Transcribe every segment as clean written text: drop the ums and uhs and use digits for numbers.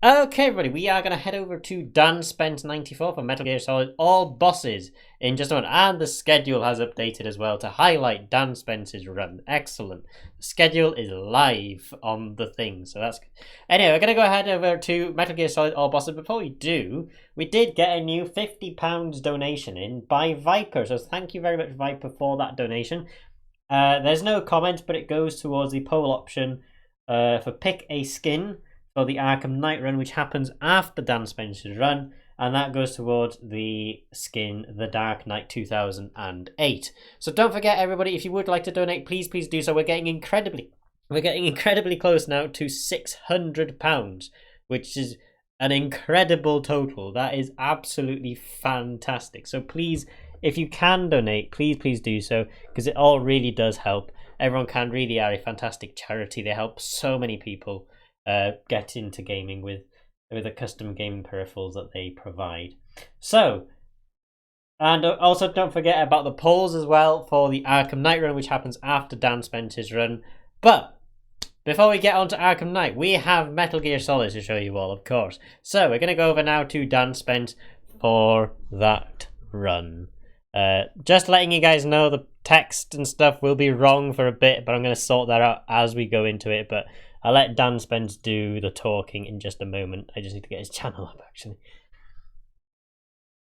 Okay, everybody, we are going to head over to DanSpence94 for Metal Gear Solid All Bosses in just a moment. And the schedule has updated as well to highlight Dan Spence's run. Excellent. The schedule is live on the thing, so that's good. Anyway, we're going to go ahead over to Metal Gear Solid All Bosses. Before we do, we did get a new £50 donation in by Viper. So thank you very much, Viper, for that donation. There's no comment, but it goes towards the poll option for pick a skin for the Arkham Knight run, which happens after Dan Spence's run, and that goes towards the skin The Dark Knight 2008. So don't forget, everybody, if you would like to donate, please do so. We're getting incredibly close now to £600, which is an incredible total. That is absolutely fantastic. So please, if you can donate, please do so, because it all really does help. EveryoneCan really are a fantastic charity. They help so many people get into gaming with the custom gaming peripherals that they provide. So, and also don't forget about the polls as well for the Arkham Knight run, which happens after Dan Spence's run. But before we get on to Arkham Knight, we have Metal Gear Solid to show you all, of course. So we're going to go over now to Dan Spence for that run. Just letting you guys know, the text and stuff will be wrong for a bit, but I'm going to sort that out as we go into it. But I'll let Dan Spence do the talking in just a moment. I just need to get his channel up, actually.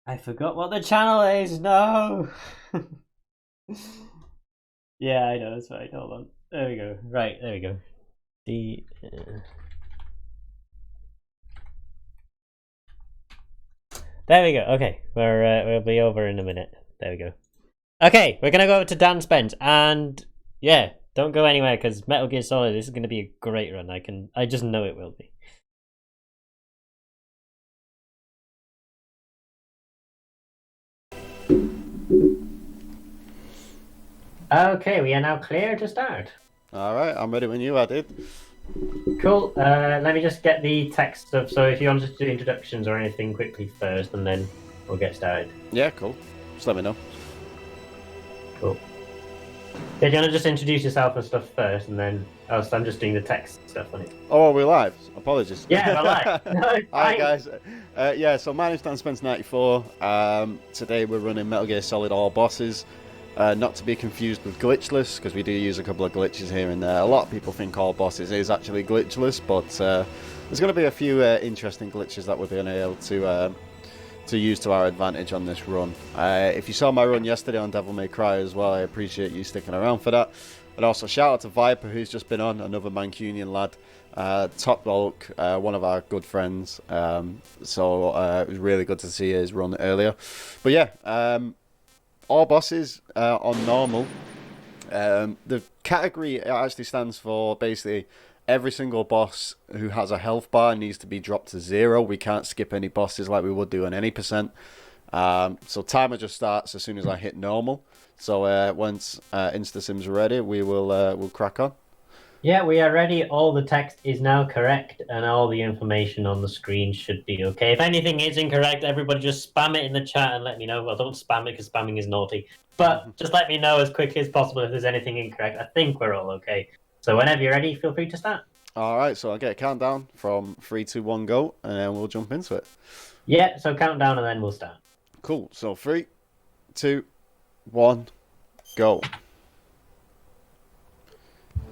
I forgot what the channel is. No. Yeah, I know. That's right. Hold on. There we go. Right, there we go. There we go. Okay, we'll be over in a minute. There we go. Okay, we're gonna go over to Dan Spence, and yeah, don't go anywhere because Metal Gear Solid, this is gonna be a great run. I just know it will be. Okay, we are now clear to start. All right, I'm ready when you are, dude. Cool. Let me just get the text stuff. So if you want to do introductions or anything quickly first, and then we'll get started. Yeah, cool. Just let me know. Cool. Yeah, do you want to just introduce yourself and stuff first, and then so I'm just doing the text stuff on it. Oh, are we live? Apologies. Yeah, we're live. No, hi guys. Yeah, so my name's DanSpence94. Today we're running Metal Gear Solid All Bosses. Not to be confused with glitchless, because we do use a couple of glitches here and there. A lot of people think All Bosses is actually glitchless, but there's going to be a few interesting glitches that we're being able to use to our advantage on this run. If you saw my run yesterday on Devil May Cry as well, I appreciate you sticking around for that. And also shout out to Viper, who's just been on, another Mancunian lad, top bulk, one of our good friends. So it was really good to see his run earlier. But yeah, all bosses on normal. The category actually stands for basically every single boss who has a health bar needs to be dropped to 0. We can't skip any bosses like we would do on any percent. So timer just starts as soon as I hit normal. So once InstaSim's ready, we'll crack on. Yeah, we are ready. All the text is now correct, and all the information on the screen should be okay. If anything is incorrect, everybody just spam it in the chat and let me know. Well, don't spam it because spamming is naughty. But just let me know as quickly as possible if there's anything incorrect. I think we're all okay. So whenever you're ready, feel free to start. All right, so I'll get a countdown from 3, 2, 1, go, and then we'll jump into it. Yeah, so count down and then we'll start. Cool. So 3, 2, 1, go.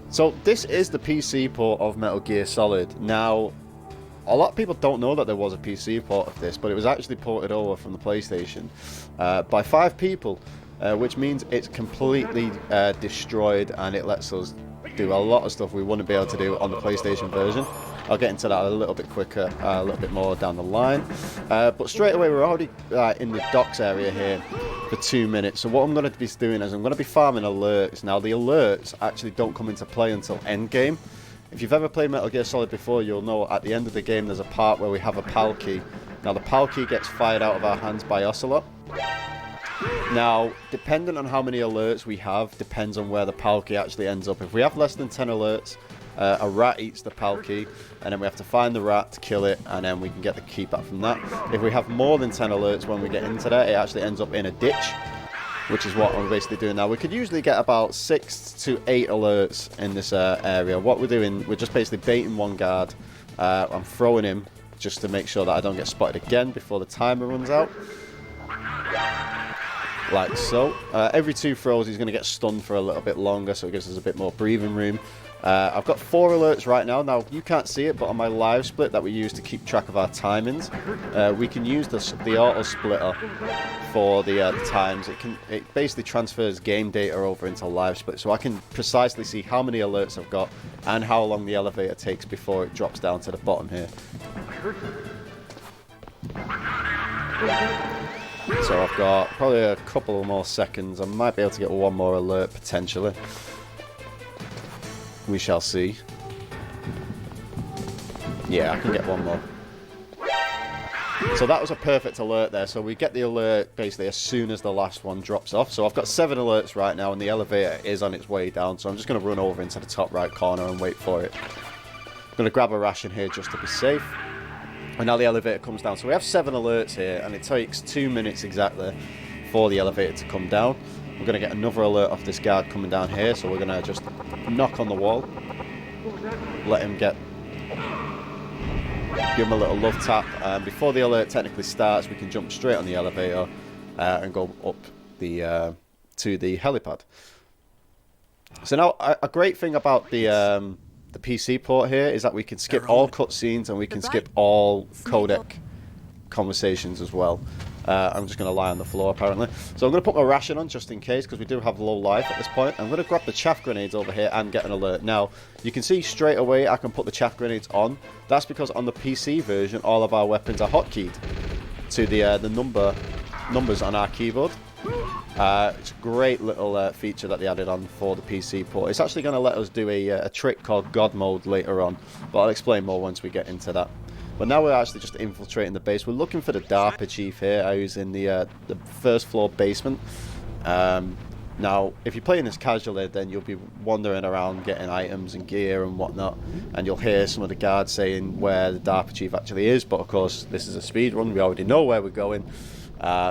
So this is the PC port of Metal Gear Solid. Now, a lot of people don't know that there was a PC port of this, but it was actually ported over from the PlayStation by 5 people, which means it's completely destroyed, and it lets us do a lot of stuff we wouldn't be able to do on the PlayStation version. I'll get into that a little bit quicker, a little bit more down the line. But straight away, we're already in the docks area here for 2 minutes. So what I'm going to be doing is I'm going to be farming alerts. Now, the alerts actually don't come into play until endgame. If you've ever played Metal Gear Solid before, you'll know at the end of the game there's a part where we have a PAL key. Now, the PAL key gets fired out of our hands by Ocelot. Now, depending on how many alerts we have, depends on where the PAL key actually ends up. If we have less than 10 alerts, a rat eats the PAL key, and then we have to find the rat to kill it, and then we can get the key back from that. If we have more than 10 alerts when we get into that, it actually ends up in a ditch, which is what we're basically doing now. We could usually get about 6 to 8 alerts in this area. What we're doing, we're just basically baiting one guard. I'm throwing him just to make sure that I don't get spotted again before the timer runs out. Like so. Every 2 throws he's going to get stunned for a little bit longer, so it gives us a bit more breathing room. I've got 4 alerts right now. Now, you can't see it, but on my live split that we use to keep track of our timings, we can use the auto splitter for the times. It basically transfers game data over into live split, so I can precisely see how many alerts I've got and how long the elevator takes before it drops down to the bottom here. So I've got probably a couple more seconds. I might be able to get 1 more alert potentially. We shall see. Yeah, I can get 1 more. So that was a perfect alert there. So we get the alert basically as soon as the last one drops off. So I've got 7 alerts right now and the elevator is on its way down. So I'm just going to run over into the top right corner and wait for it. I'm going to grab a ration here just to be safe. And now the elevator comes down. So we have 7 alerts here and it takes 2 minutes exactly for the elevator to come down. We're going to get another alert off this guard coming down here. So we're going to just knock on the wall. Let him get... Give him a little love tap. And before the alert technically starts, we can jump straight on the elevator and go up the to the helipad. So now, a great thing about the PC port here is that we can skip all cutscenes and we can skip all codec conversations as well. I'm just going to lie on the floor apparently. So I'm going to put my ration on just in case because we do have low life at this point. I'm going to grab the chaff grenades over here and get an alert. Now, you can see straight away I can put the chaff grenades on. That's because on the PC version, all of our weapons are hotkeyed to the numbers on our keyboard. It's a great little feature that they added on for the PC port. It's actually going to let us do a trick called God Mode later on, but I'll explain more once we get into that. But now we're actually just infiltrating the base. We're looking for the DARPA chief here, who's in the first floor basement. Now, if you're playing this casually, then you'll be wandering around getting items and gear and whatnot, and you'll hear some of the guards saying where the DARPA chief actually is. But of course, this is a speed run. We already know where we're going.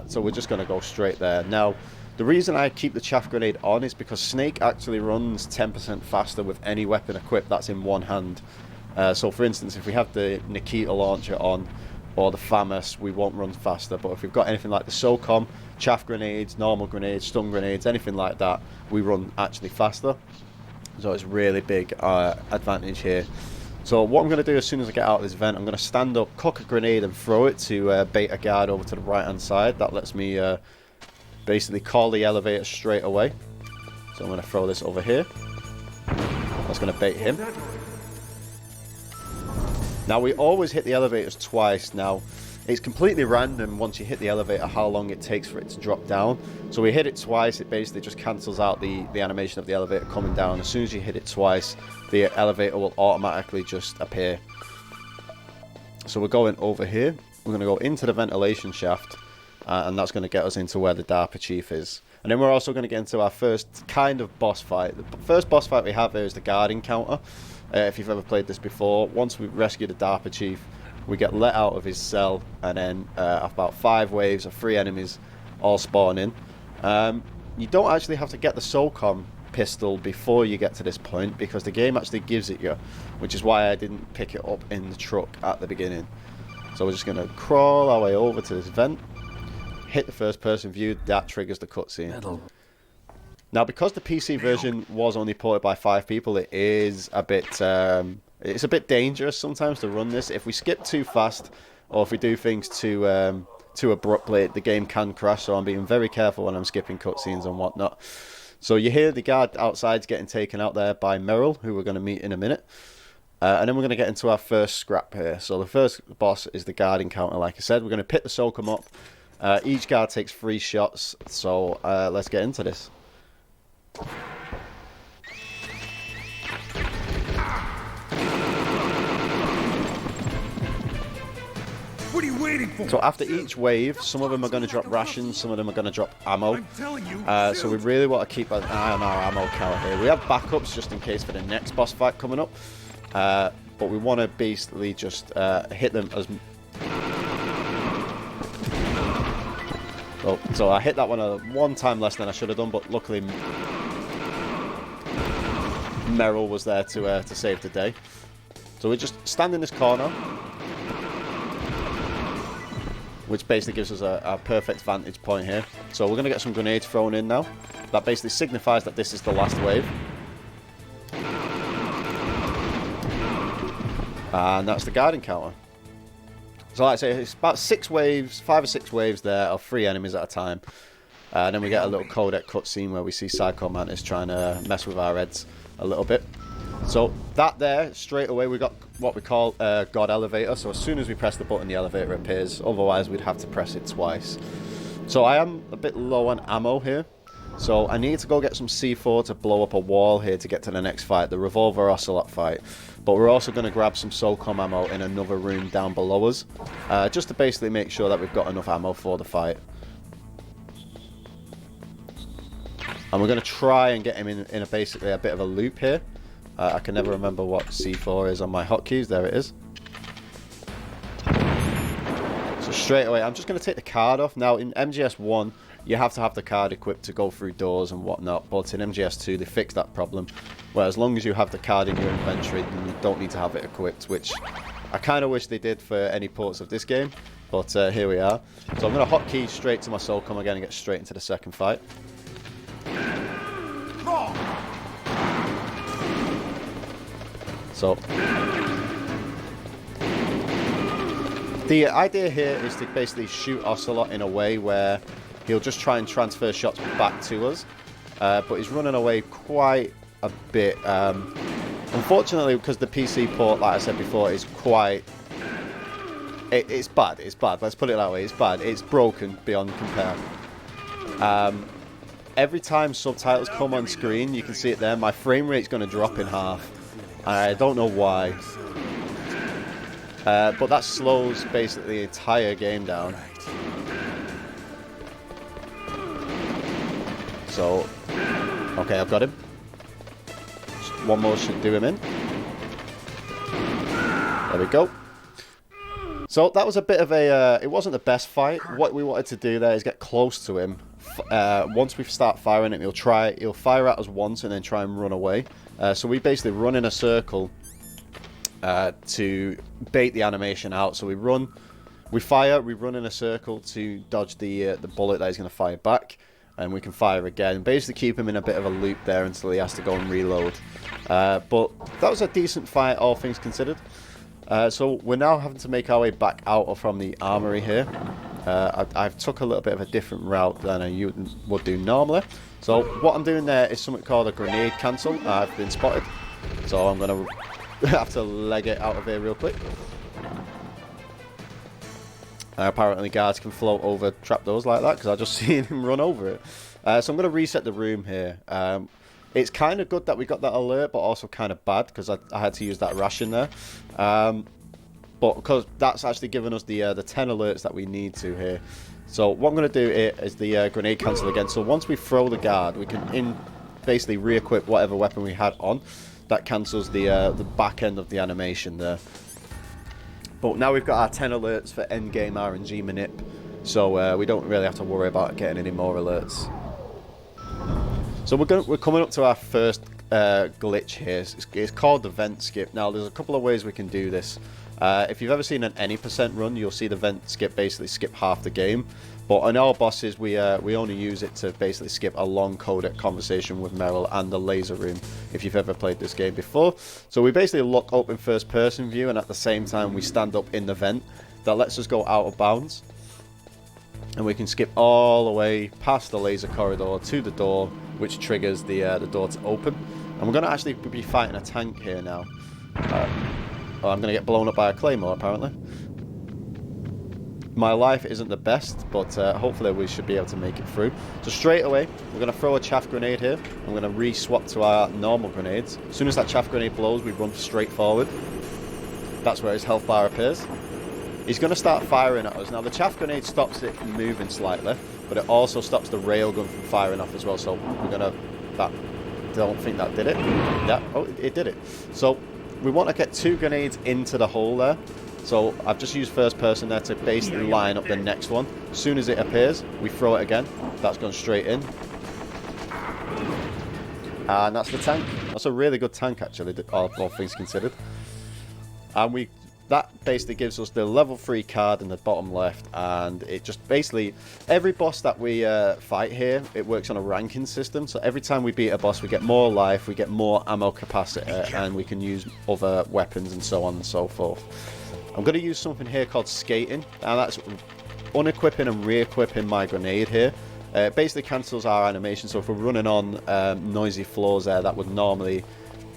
So we're just going to go straight there. Now, the reason I keep the chaff grenade on is because Snake actually runs 10% faster with any weapon equipped that's in one hand. So for instance, if we have the Nikita launcher on or the FAMAS, we won't run faster. But if we've got anything like the SOCOM, chaff grenades, normal grenades, stun grenades, anything like that, we run actually faster. So it's really big advantage here. So what I'm going to do as soon as I get out of this vent, I'm going to stand up, cock a grenade and throw it to bait a guard over to the right hand side. That lets me basically call the elevator straight away. So I'm going to throw this over here. That's going to bait him. Now we always hit the elevators twice. Now it's completely random once you hit the elevator how long it takes for it to drop down. So we hit it twice, it basically just cancels out the animation of the elevator coming down. As soon as you hit it twice, the elevator will automatically just appear. So we're going over here. We're going to go into the ventilation shaft, and that's going to get us into where the DARPA chief is. And then we're also going to get into our first kind of boss fight. The first boss fight we have here is the guard encounter. If you've ever played this before, once we rescue the DARPA chief, we get let out of his cell, and then about 5 waves of 3 enemies all spawn in. You don't actually have to get the SOCOM pistol before you get to this point, because the game actually gives it you, which is why I didn't pick it up in the truck at the beginning. So we're just going to crawl our way over to this vent, hit the first person view, that triggers the cutscene. Now, because the PC version was only ported by 5 people, it is a bit it's a bit dangerous sometimes to run this. If we skip too fast, or if we do things too abruptly, the game can crash. So I'm being very careful when I'm skipping cutscenes and whatnot. So you hear the guard outside's getting taken out there by Merrill, who we're going to meet in a minute. And then we're going to get into our first scrap here. So the first boss is the guard encounter, like I said. We're going to pick the SOCOM up. Each guard takes 3 shots. So let's get into this. What are you waiting for? So after each wave, some of them are going to drop rations, some of them are going to drop ammo. I'm telling you, so we really want to keep an eye on our ammo count here. We have backups just in case for the next boss fight coming up. But we want to basically just hit them as... Oh, so I hit that one time less than I should have done, but luckily Merrill was there to save the day. So we just stand in this corner. which basically gives us a perfect vantage point here. So we're going to get some grenades thrown in now. That basically signifies that this is the last wave. And that's the guard encounter. So like I say, it's about 6 waves, 5 or 6 waves there of 3 enemies at a time. And then we get a little codec cutscene where we see Psycho Mantis trying to mess with our heads a little bit. So that there, straight away we got what we call a God Elevator. So as soon as we press the button, the elevator appears. Otherwise, we'd have to press it twice. So I am a bit low on ammo here. So I need to go get some C4 to blow up a wall here to get to the next fight, the Revolver Ocelot fight. But we're also going to grab some SOCOM ammo in another room down below us, just to basically make sure that we've got enough ammo for the fight. And we're going to try and get him in basically a bit of a loop here. I can never remember what C4 is on my hotkeys. There it is. So straight away, I'm just going to take the card off. Now in MGS1, you have to have the card equipped to go through doors and whatnot, but in MGS2 they fixed that problem, where as long as you have the card in your inventory, then you don't need to have it equipped, which I kind of wish they did for any ports of this game, but here we are. So I'm going to hotkey straight to my SOCOM again and get straight into the second fight. So the idea here is to basically shoot Ocelot in a way where he'll just try and transfer shots back to us, but he's running away quite a bit. Unfortunately, because the PC port, like I said before, is quite... It's bad, let's put it that way, it's bad. It's broken beyond compare. Every time subtitles come on screen, you can see it there, my frame rate's going to drop in half. I don't know why. But that slows basically the entire game down. So, okay, I've got him. Just one more should do him in. There we go. So that was a bit of a, it wasn't the best fight. What we wanted to do there is get close to him. Once we start firing him, he'll fire at us once and then try and run away. So we basically run in a circle to bait the animation out. So we fire, we run in a circle to dodge the bullet that he's going to fire back. And we can fire again. Basically keep him in a bit of a loop there until he has to go and reload. But that was a decent fight, all things considered. So we're now having to make our way back out from the armory here. I've took a little bit of a different route than I would do normally. So what I'm doing there is something called a grenade cancel. I've been spotted. So I'm going to have to leg it out of here real quick. Apparently guards can float over trapdoors like that because I just seen him run over it. So I'm going to reset the room here. It's kind of good that we got that alert, but also kind of bad because I had to use that ration there. But because that's actually given us the 10 alerts that we need to here. So what I'm going to do here is the grenade cancel again. So once we throw the guard, we can basically re-equip whatever weapon we had on. That cancels the back end of the animation there. But now we've got our 10 alerts for endgame RNG manip, so we don't really have to worry about getting any more alerts. So we're coming up to our first glitch here. It's called the vent skip. Now there's a couple of ways we can do this. If you've ever seen an any % run, you'll see the vent skip basically skip half the game. But on our bosses, we only use it to basically skip a long codec conversation with Meryl and the laser room, if you've ever played this game before. So we basically look up in first person view, and at the same time we stand up in the vent. That lets us go out of bounds. And we can skip all the way past the laser corridor to the door, which triggers the door to open. And we're going to actually be fighting a tank here now. Oh, I'm going to get blown up by a claymore, apparently. My life isn't the best, but hopefully we should be able to make it through. So straight away, we're going to throw a chaff grenade here. I'm going to re-swap to our normal grenades. As soon as that chaff grenade blows, we run straight forward. That's where his health bar appears. He's going to start firing at us. Now, the chaff grenade stops it from moving slightly, but it also stops the railgun from firing off as well. So we're going to... don't think that did it. Yeah, oh, it did it. So we want to get 2 grenades into the hole there. So I've just used first person there to basically line up the next one. As soon as it appears, we throw it again. That's gone straight in. And that's the tank. That's a really good tank, actually, all things considered. And we that basically gives us the level 3 card in the bottom left, and it just basically, every boss that we fight here, it works on a ranking system. So every time we beat a boss, we get more life, we get more ammo capacity, and we can use other weapons and so on and so forth. I'm going to use something here called skating, and that's unequipping and re-equipping my grenade here. It basically cancels our animation, so if we're running on noisy floors there that would normally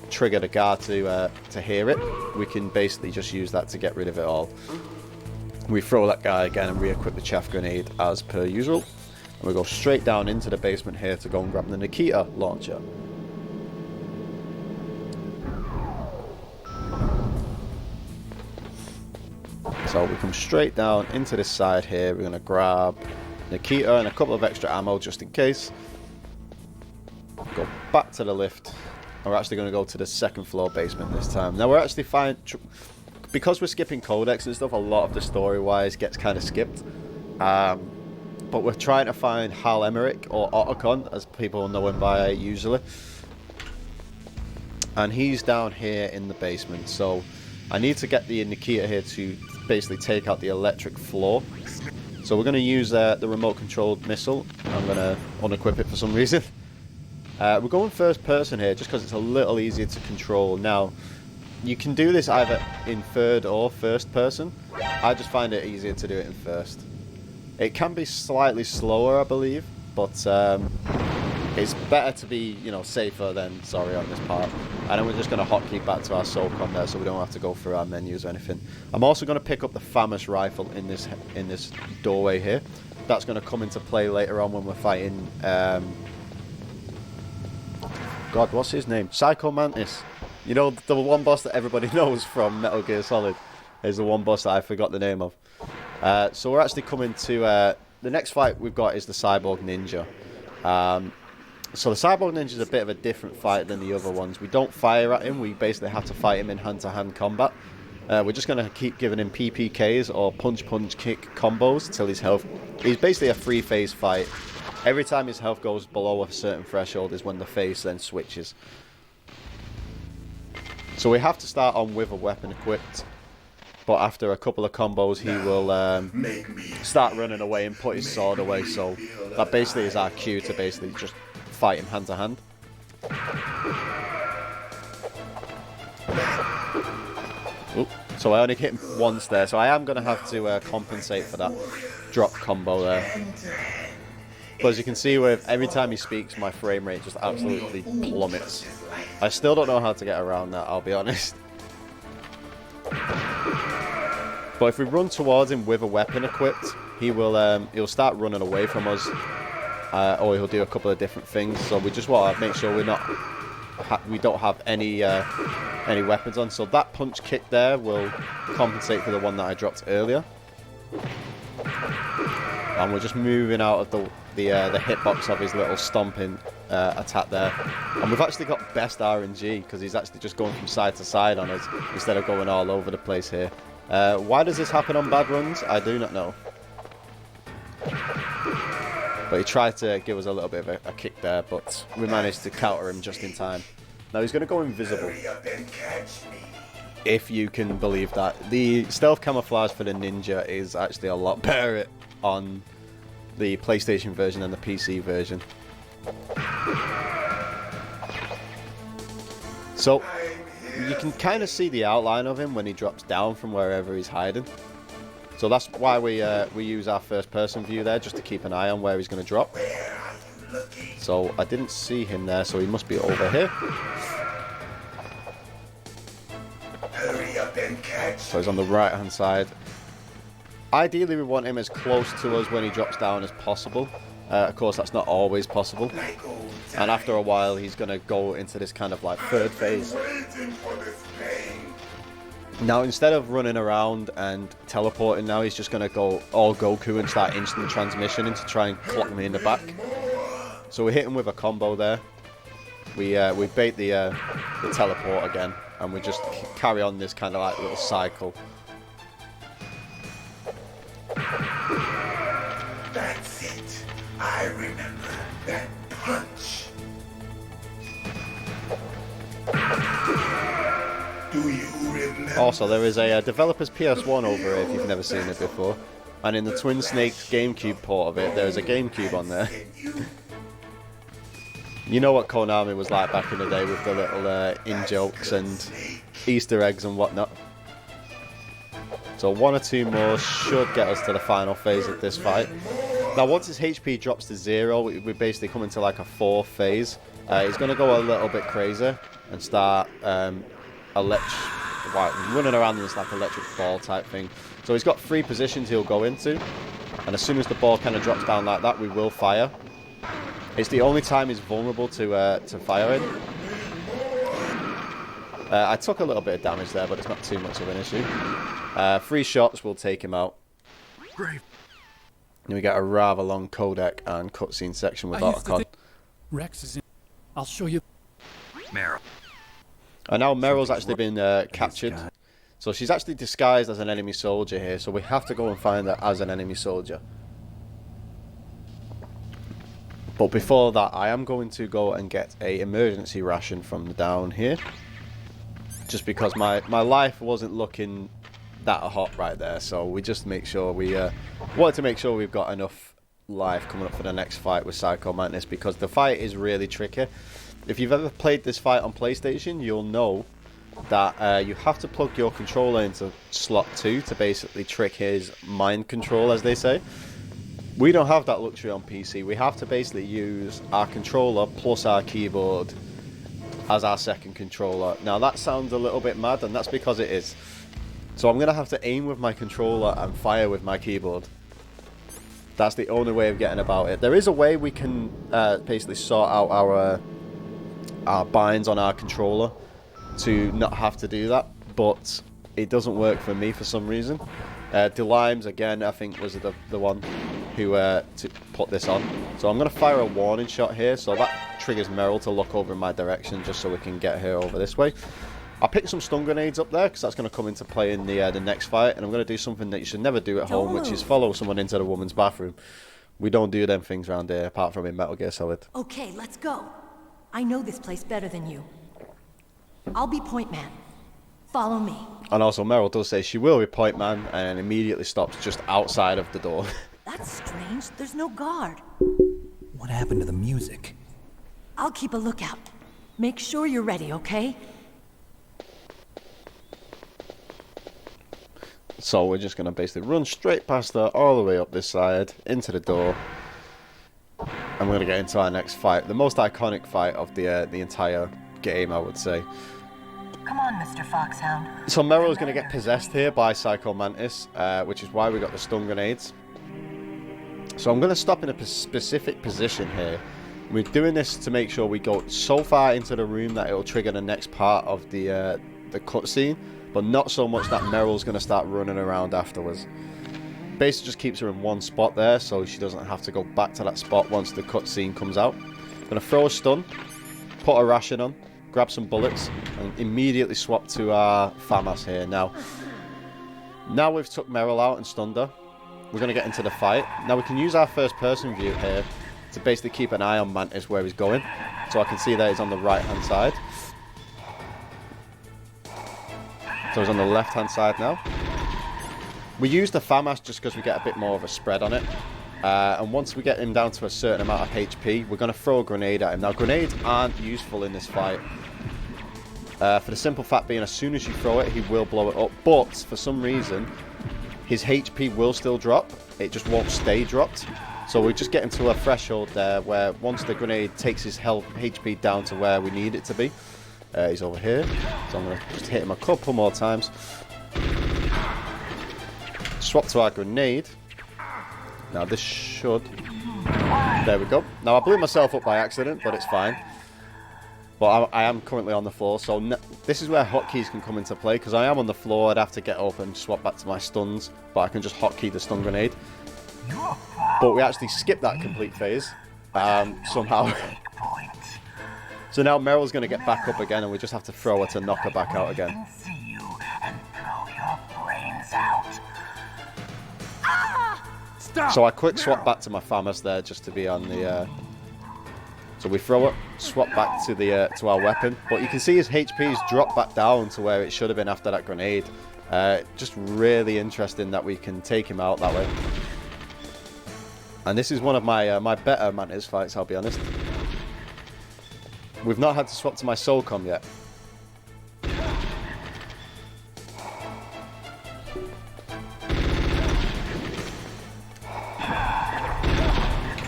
trigger the guard to hear it, we can basically just use that to get rid of it all. We throw that guy again and re-equip the chaff grenade as per usual, and we go straight down into the basement here to go and grab the Nikita launcher. So we come straight down into this side here. We're going to grab Nikita and a couple of extra ammo just in case. Go back to the lift. We're actually going to go to the second floor basement this time. Now we're actually fine, because we're skipping codex and stuff, a lot of the story-wise gets kind of skipped. But we're trying to find Hal Emmerich, or Otacon, as people know him by usually. And he's down here in the basement, so I need to get the Nikita here to basically take out the electric floor. So we're going to use the remote-controlled missile. I'm going to unequip it for some reason. We're going first person here just because it's a little easier to control. Now, you can do this either in third or first person. I just find it easier to do it in first. It can be slightly slower, I believe, but it's better to be, you know, safer than sorry on this part. And then we're just going to hotkey back to our SOCOM there, so we don't have to go through our menus or anything. I'm also going to pick up the FAMAS rifle in this doorway here. That's going to come into play later on when we're fighting. God, what's his name? Psycho Mantis. You know, the one boss that everybody knows from Metal Gear Solid is the one boss that I forgot the name of. So we're actually coming to... the next fight we've got is the Cyborg Ninja. So the Cyborg Ninja is a bit of a different fight than the other ones. We don't fire at him. We basically have to fight him in hand-to-hand combat. We're just going to keep giving him PPKs or punch-punch-kick combos until his health... He's basically a three-phase fight. Every time his health goes below a certain threshold is when the phase then switches. So we have to start on with a weapon equipped. But after a couple of combos, he will start running away and put his sword away. So that basically is our cue to basically just fight him hand to hand. Oop. So I only hit him once there. So I am going to have to compensate for that drop combo there. But as you can see, with every time he speaks, my frame rate just absolutely plummets. I still don't know how to get around that, I'll be honest. But if we run towards him with a weapon equipped, he'll start running away from us, or he'll do a couple of different things. So we just want to make sure we don't have any weapons on. So that punch kick there will compensate for the one that I dropped earlier. And we're just moving out of the hitbox of his little stomping attack there. And we've actually got best RNG because he's actually just going from side to side on us instead of going all over the place here. Why does this happen on bad runs? I do not know. But he tried to give us a little bit of a kick there, but we managed to counter him just in time. Now he's going to go invisible. If you can believe that. The stealth camouflage for the ninja is actually a lot better on the PlayStation version than the PC version. So you can kind of see the outline of him when he drops down from wherever he's hiding. So that's why we use our first person view there, just to keep an eye on where he's going to drop. So I didn't see him there, so he must be over here. Hurry up and catch. So he's on the right hand side. Ideally, we want him as close to us when he drops down as possible. Of course, that's not always possible. And after a while, he's going to go into this kind of like third phase. Now, instead of running around and teleporting now, he's just going to go all Goku and start instant transmission to try and clock me in the back. So we hit him with a combo there. We bait the teleport again, and we just carry on this kind of like little cycle. That's it. I remember that punch. Do you remember Also, there is a developer's PS1 over here if you've never seen it before. And in the Twin Snakes GameCube port of it, there's a GameCube on there. You know what Konami was like back in the day with the little in-jokes and Easter eggs and whatnot. So 1 or 2 more should get us to the final phase of this fight. Now once his HP drops to 0, we basically come into like a 4th phase. He's going to go a little bit crazy and start running around in this like electric ball type thing. So he's got 3 positions he'll go into, and as soon as the ball kind of drops down like that, we will fire. It's the only time he's vulnerable to firing. I took a little bit of damage there, but it's not too much of an issue. 3 shots will take him out. Brave. And we get a rather long codec and cutscene section with Arkham. Rex is in. I'll show you. Meryl. And now Meryl's actually been captured. So she's actually disguised as an enemy soldier here, so we have to go and find her as an enemy soldier. But before that, I am going to go and get a emergency ration from down here. Just because my life wasn't looking that hot right there, so we just make sure we wanted to make sure we've got enough life coming up for the next fight with Psycho Mantis, because the fight is really tricky. If you've ever played this fight on PlayStation, you'll know that you have to plug your controller into slot 2 to basically trick his mind control, as they say. We don't have that luxury on PC. We have to basically use our controller plus our keyboard as our second controller. Now that sounds a little bit mad, and that's because it is. So I'm going to have to aim with my controller and fire with my keyboard. That's the only way of getting about it. There is a way we can basically sort out our binds on our controller to not have to do that, but it doesn't work for me for some reason. Delimes, again, I think was the one who to put this on. So I'm going to fire a warning shot here, so that triggers Meryl to look over in my direction just so we can get her over this way. I picked some stun grenades up there because that's going to come into play in the next fight, and I'm going to do something that you should never do at home, which is follow someone into the woman's bathroom. We don't do them things around here, apart from in Metal Gear Solid. Okay, let's go. I know this place better than you. I'll be point man. Follow me. And also Meryl does say she will be point man, and immediately stops just outside of the door. That's strange. There's no guard. What happened to the music? I'll keep a lookout. Make sure you're ready, okay? So we're just going to basically run straight past her, all the way up this side, into the door. And we're going to get into our next fight. The most iconic fight of the entire game, I would say. Come on, Mr. Foxhound. So Meryl's going to get possessed here by Psycho Mantis, which is why we got the stun grenades. So I'm going to stop in a specific position here. We're doing this to make sure we go so far into the room that it'll trigger the next part of the cutscene, but not so much that Meryl's going to start running around afterwards. Basically just keeps her in one spot there, so she doesn't have to go back to that spot once the cutscene comes out. I'm going to throw a stun, put a ration on, grab some bullets, and immediately swap to our FAMAS here. Now we've took Meryl out and stunned her, we're going to get into the fight. Now we can use our first person view here to basically keep an eye on Mantis where he's going. So I can see that he's on the right hand side. So he's on the left hand side now. We use the FAMAS just because we get a bit more of a spread on it. And once we get him down to a certain amount of HP, we're going to throw a grenade at him. Now grenades aren't useful in this fight. For the simple fact being, as soon as you throw it, he will blow it up. But for some reason, his HP will still drop. It just won't stay dropped. So we're just getting to a threshold there where once the grenade takes his health HP down to where we need it to be. He's over here. So I'm going to just hit him a couple more times. Swap to our grenade. Now this should... There we go. Now I blew myself up by accident, but it's fine. But I am currently on the floor, so this is where hotkeys can come into play, because I am on the floor. I'd have to get up and swap back to my stuns, but I can just hotkey the stun grenade. But we actually skipped that complete phase somehow. So now Meryl's going to get back up again, and we just have to throw her to knock her back out again. So I quick swap back to my FAMAS there just to be on the So we throw it, swap back to the to our weapon, but you can see his HP's dropped back down to where it should have been after that grenade. Just really interesting that we can take him out that way. And this is one of my my better Mantis fights, I'll be honest. We've not had to swap to my SOCOM yet.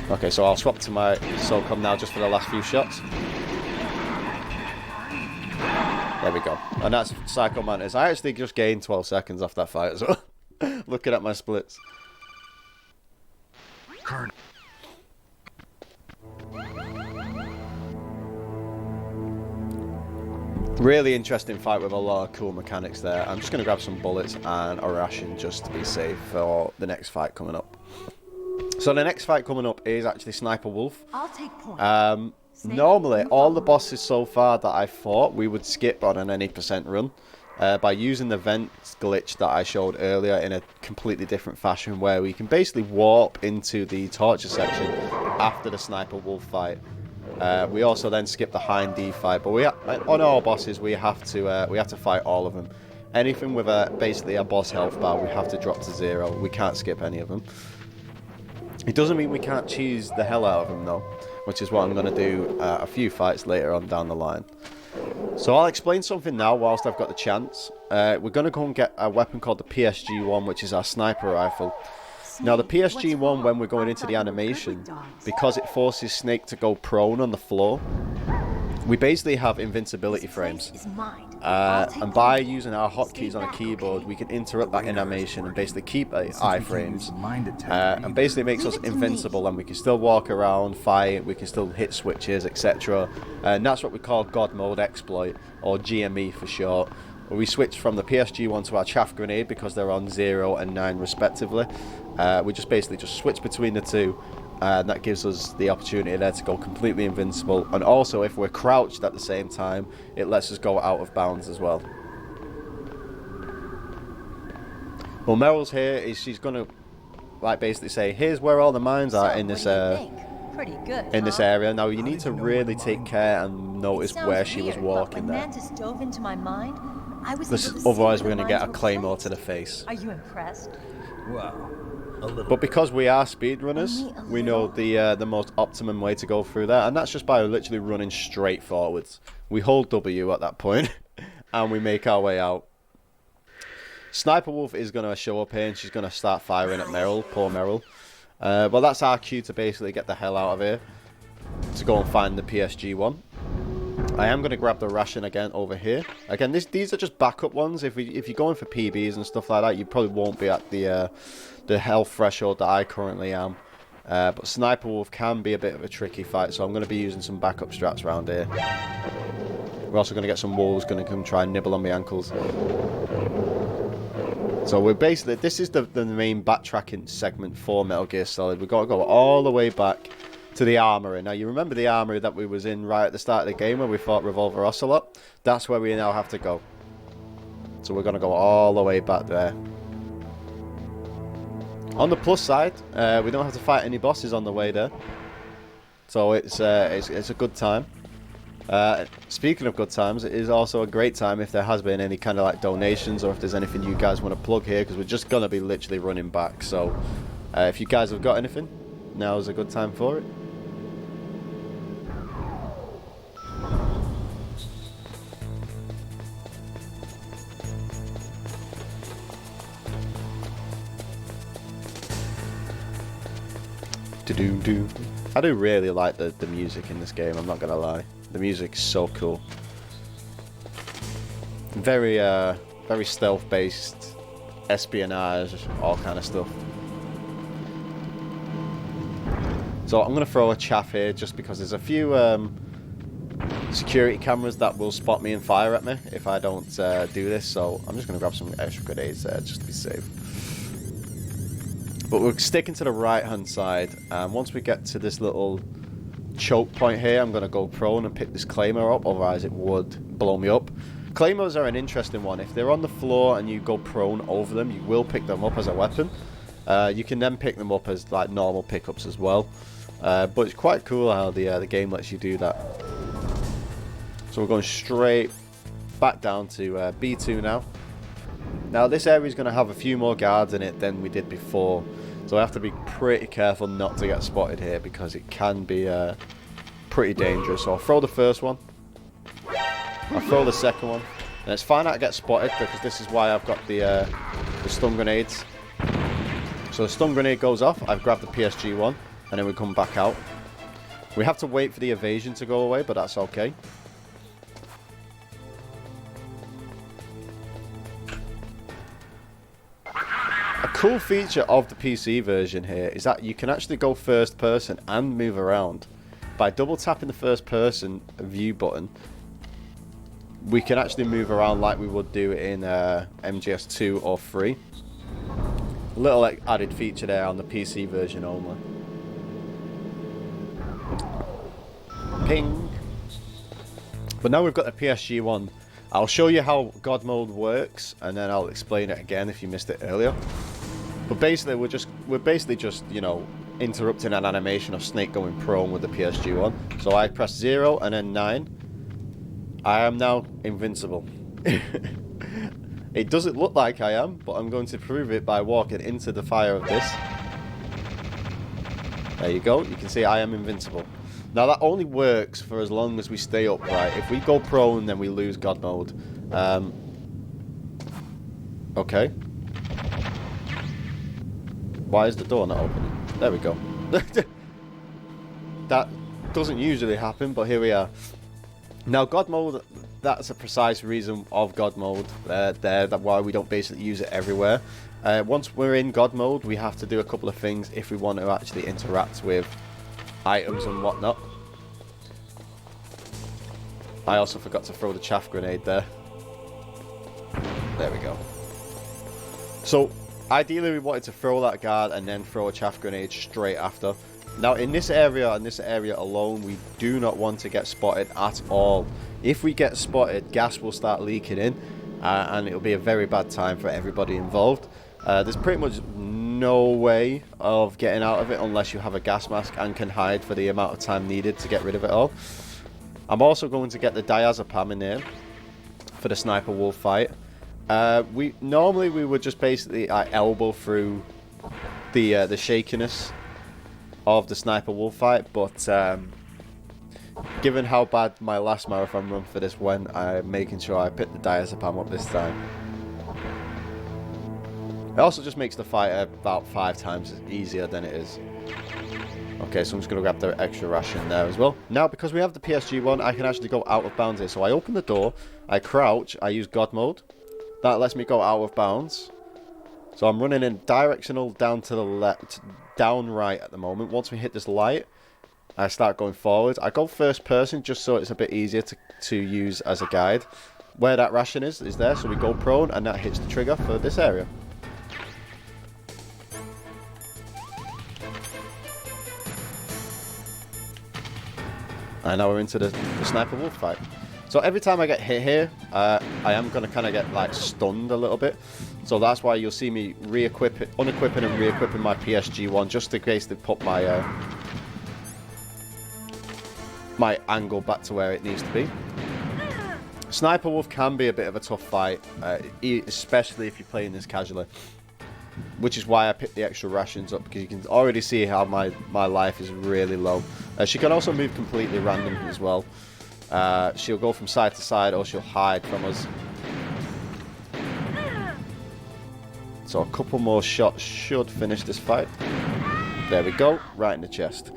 Okay, so I'll swap to my SOCOM now just for the last few shots. There we go. And that's Psycho Mantis. I actually just gained 12 seconds off that fight as well. Looking at my splits. Really interesting fight with a lot of cool mechanics there. I'm just going to grab some bullets and a ration just to be safe for the next fight coming up. So the next fight coming up is actually Sniper Wolf. I'll take point. Normally, all the bosses so far that I fought, we would skip on an any % run. By using the vents glitch that I showed earlier in a completely different fashion, where we can basically warp into the torture section after the Sniper Wolf fight. We also then skip the Hind D fight, but on all bosses we have to fight all of them. Anything with basically a boss health bar, we have to drop to 0. We can't skip any of them. It doesn't mean we can't cheese the hell out of them though, which is what I'm going to do a few fights later on down the line. So I'll explain something now whilst I've got the chance. We're going to go and get a weapon called the PSG-1, which is our sniper rifle. Now the PSG-1, when we're going into the animation, because it forces Snake to go prone on the floor, we basically have invincibility frames. And by using our hotkeys on a keyboard, we can interrupt that animation and basically keep iframes. And basically it makes us invincible, and we can still walk around, fight, we can still hit switches, etc. And that's what we call God Mode Exploit, or GME for short. We switch from the PSG-1 to our chaff grenade because they're on 0 and 9 respectively. We just basically switch between the two, and that gives us the opportunity there to go completely invincible. And also, if we're crouched at the same time, it lets us go out of bounds as well. Well, Meryl's here. She's gonna basically say, here's where all the mines are in this Pretty good, this area. Now you need to really take care and notice where she was walking there. Mantis dove into my mind, I was Otherwise we're going to get a claymore to the face. Are you impressed? Well, a little. But because we are speedrunners, we know the most optimum way to go through that, and that's just by literally running straight forwards. We hold W at that point, and we make our way out. Sniper Wolf is going to show up here, and she's going to start firing at Meryl, poor Meryl. But that's our cue to basically get the hell out of here, to go and find the PSG-1. I am going to grab the ration again over here. Again, these are just backup ones. If you're going for PBs and stuff like that, you probably won't be at the health threshold that I currently am. But Sniper Wolf can be a bit of a tricky fight, so I'm going to be using some backup strats around here. We're also going to get some wolves going to come try and nibble on my ankles. So we're basically, this is the main backtracking segment for Metal Gear Solid. We've got to go all the way back to the armory. Now you remember the armory that we was in right at the start of the game where we fought Revolver Ocelot? That's where we now have to go. So we're going to go all the way back there. On the plus side, we don't have to fight any bosses on the way there. So it's a good time. Speaking of good times, it is also a great time if there has been any kind of donations, or if there's anything you guys want to plug here, because we're just going to be literally running back. So if you guys have got anything, now is a good time for it. I do really like the music in this game, I'm not going to lie. The music's so cool. Very very stealth based, espionage, all kind of stuff. So I'm going to throw a chaff here just because there's a few security cameras that will spot me and fire at me if I don't do this. So I'm just going to grab some extra grenades there just to be safe. But we're sticking to the right hand side, and once we get to this little choke point here, I'm going to go prone and pick this claymore up, otherwise it would blow me up. Claymores are an interesting one. If they're on the floor and you go prone over them, you will pick them up as a weapon. You can then pick them up as normal pickups as well. But it's quite cool how the game lets you do that. So we're going straight back down to B2 now. Now this area is going to have a few more guards in it than we did before. So I have to be pretty careful not to get spotted here because it can be pretty dangerous. So I'll throw the first one. I'll throw the second one. And it's fine I get spotted because this is why I've got the stun grenades. So the stun grenade goes off, I've grabbed the PSG one, and then we come back out. We have to wait for the evasion to go away, but that's okay. A cool feature of the PC version here is that you can actually go first person and move around. By double tapping the first person view button, we can actually move around like we would do in MGS 2 or 3. A little added feature there on the PC version only. Ping! But now we've got the PSG one. I'll show you how God mode works, and then I'll explain it again if you missed it earlier. But basically, we're basically just, you know, interrupting an animation of Snake going prone with the PSG one. So I press 0 and then 9. I am now invincible. It doesn't look like I am, but I'm going to prove it by walking into the fire of this. There you go. You can see I am invincible. Now that only works for as long as we stay upright. If we go prone, then we lose God mode. Okay. Why is the door not opening? There we go. That doesn't usually happen, but here we are. Now God mode, that's a precise reason of God mode that's why we don't basically use it everywhere. Once we're in God mode, we have to do a couple of things if we want to actually interact with items and whatnot. I also forgot to throw the chaff grenade there. There we go. So ideally we wanted to throw that guard and then throw a chaff grenade straight after. Now in this area and this area alone, we do not want to get spotted at all. If we get spotted, gas will start leaking in, and it'll be a very bad time for everybody involved. There's pretty much no way of getting out of it unless you have a gas mask and can hide for the amount of time needed to get rid of it all. I'm also going to get the diazepam in there for the sniper wolf fight. Normally we would just basically elbow through the shakiness of the sniper wolf fight, but given how bad my last marathon run for this went, I'm making sure I pick the diazepam up this time. It also just makes the fight about 5 times easier than it is. Okay, so I'm just going to grab the extra ration there as well. Now, because we have the PSG one, I can actually go out of bounds here. So I open the door, I crouch, I use God mode. That lets me go out of bounds. So I'm running in directional down to the left, down right at the moment. Once we hit this light, I start going forward. I go first person just so it's a bit easier to use as a guide. Where that ration is there, so we go prone and that hits the trigger for this area. And now we're into the sniper wolf fight. So every time I get hit here, I am going to kind of get like stunned a little bit. So that's why you'll see me unequipping and re-equipping my PSG one just in case they put my my angle back to where it needs to be. Sniper wolf can be a bit of a tough fight, especially if you're playing this casually. Which is why I picked the extra rations up, because you can already see how my life is really low. She can also move completely random as well. She'll go from side to side or she'll hide from us. So a couple more shots should finish this fight. There we go, right in the chest.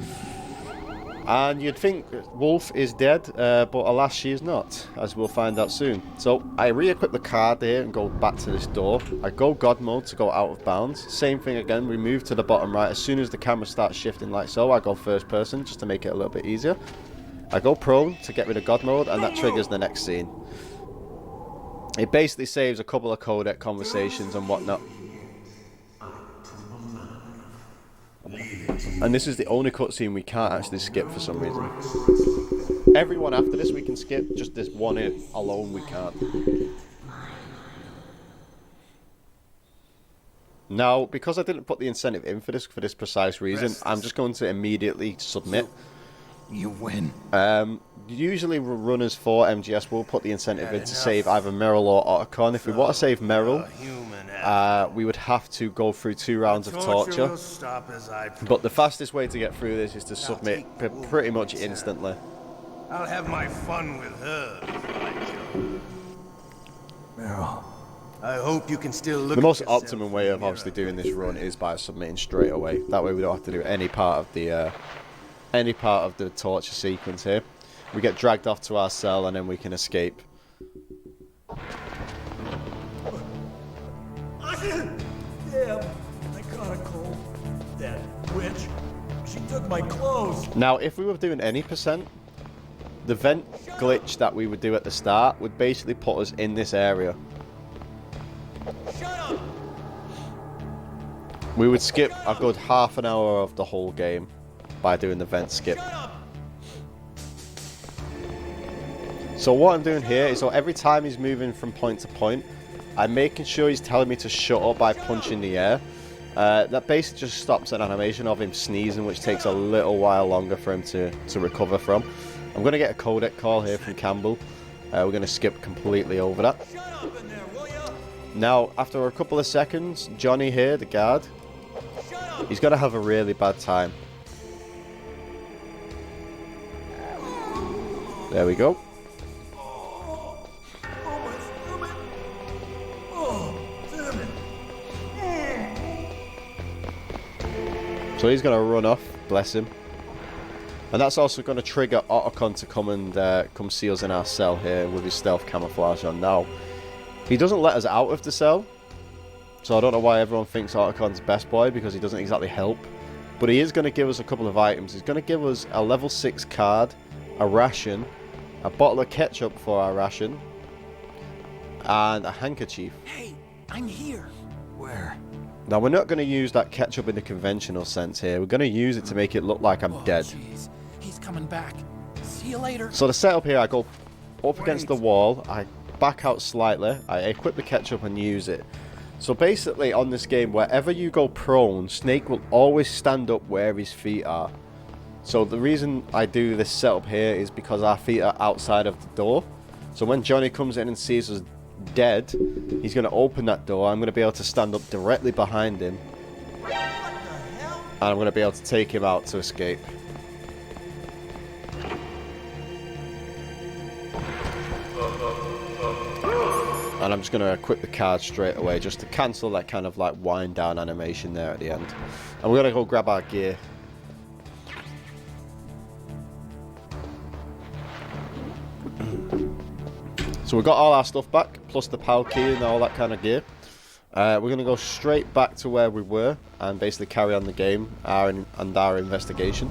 And you'd think Wolf is dead, but alas she is not, as we'll find out soon. So I re-equip the card here and go back to this door. I go God mode to go out of bounds. Same thing again, we move to the bottom right. As soon as the camera starts shifting like so, I go first person just to make it a little bit easier. I go prone to get rid of God mode, and that triggers the next scene. It basically saves a couple of codec conversations and whatnot. And this is the only cutscene we can't actually skip for some reason. Everyone after this we can skip, just this one alone we can't. Now, because I didn't put the incentive in for this precise reason, I'm just going to immediately submit. You win. Usually runners for MGS will put the incentive in to save either Meryl or Otacon. If we want to save Meryl, we would have to go through 2 rounds of torture. But the fastest way to get through this is to submit pretty much instantly. I'll have my fun with her. Meryl. I hope you can still look. The most optimum way of obviously doing this run is by submitting straight away. That way we don't have to do any part of the torture sequence here. We get dragged off to our cell and then we can escape. Damn, I caught a cold. That witch. She took my clothes. Now, if we were doing any percent, the vent glitch that we would do at the start would basically put us in this area. Shut up. We would skip a good half an hour of the whole game by doing the vent skip. So what I'm doing here is, so every time he's moving from point to point, I'm making sure he's telling me to shut up by punching the air. That basically just stops an animation of him sneezing, which takes a little while longer for him to recover from. I'm going to get a codec call here from Campbell. We're going to skip completely over that. Now, after a couple of seconds, Johnny here, the guard, he's going to have a really bad time. There we go. So he's going to run off, bless him. And that's also going to trigger Otacon to come and come see us in our cell here with his stealth camouflage on. Now, he doesn't let us out of the cell. So I don't know why everyone thinks Otacon's best boy, because he doesn't exactly help. But he is going to give us a couple of items. He's going to give us a level 6 card, a ration, a bottle of ketchup for our ration, and a handkerchief. Hey, I'm here. Where? Now, we're not going to use that ketchup in the conventional sense here. We're going to use it to make it look like I'm dead. Jeez. He's coming back. See you later. So the setup here, I go up against the wall, I back out slightly, I equip the ketchup and use it. So basically on this game, wherever you go prone, Snake will always stand up where his feet are. So the reason I do this setup here is because our feet are outside of the door. So when Johnny comes in and sees us dead, he's going to open that door. I'm going to be able to stand up directly behind him. And I'm going to be able to take him out to escape. And I'm just going to equip the card straight away just to cancel that kind of like wind down animation there at the end. And we're going to go grab our gear. So we've got all our stuff back, plus the PAL key and all that kind of gear. We're going to go straight back to where we were and basically carry on the game and our investigation.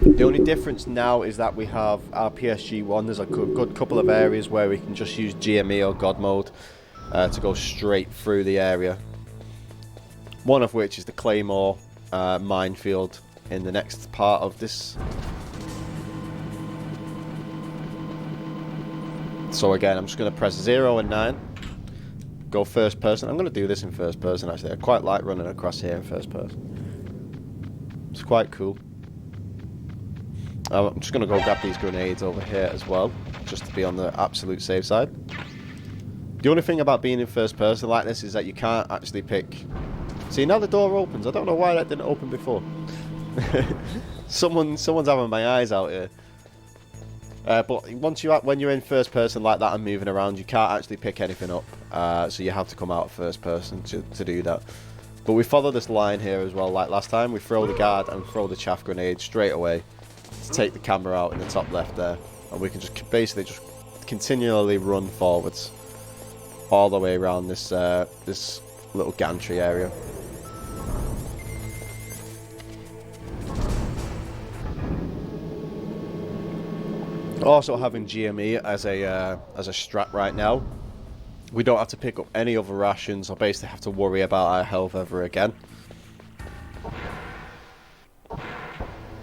The only difference now is that we have our PSG-1. There's a good couple of areas where we can just use GME or God mode to go straight through the area. One of which is the Claymore minefield in the next part of this. So again, I'm just going to press 0 and 9. Go first person. I'm going to do this in first person actually. I quite like running across here in first person. It's quite cool. I'm just going to go grab these grenades over here as well, just to be on the absolute safe side. The only thing about being in first person like this is that you can't actually pick... See, now the door opens. I don't know why that didn't open before. Someone's having my eyes out here. But when you're in first person like that and moving around, you can't actually pick anything up. So you have to come out first person to do that. But we follow this line here as well, like last time. We throw the guard and throw the chaff grenade straight away to take the camera out in the top left there. And we can just basically just continually run forwards all the way around this this little gantry area. Also having GME as a strat right now, we don't have to pick up any other rations or basically have to worry about our health ever again.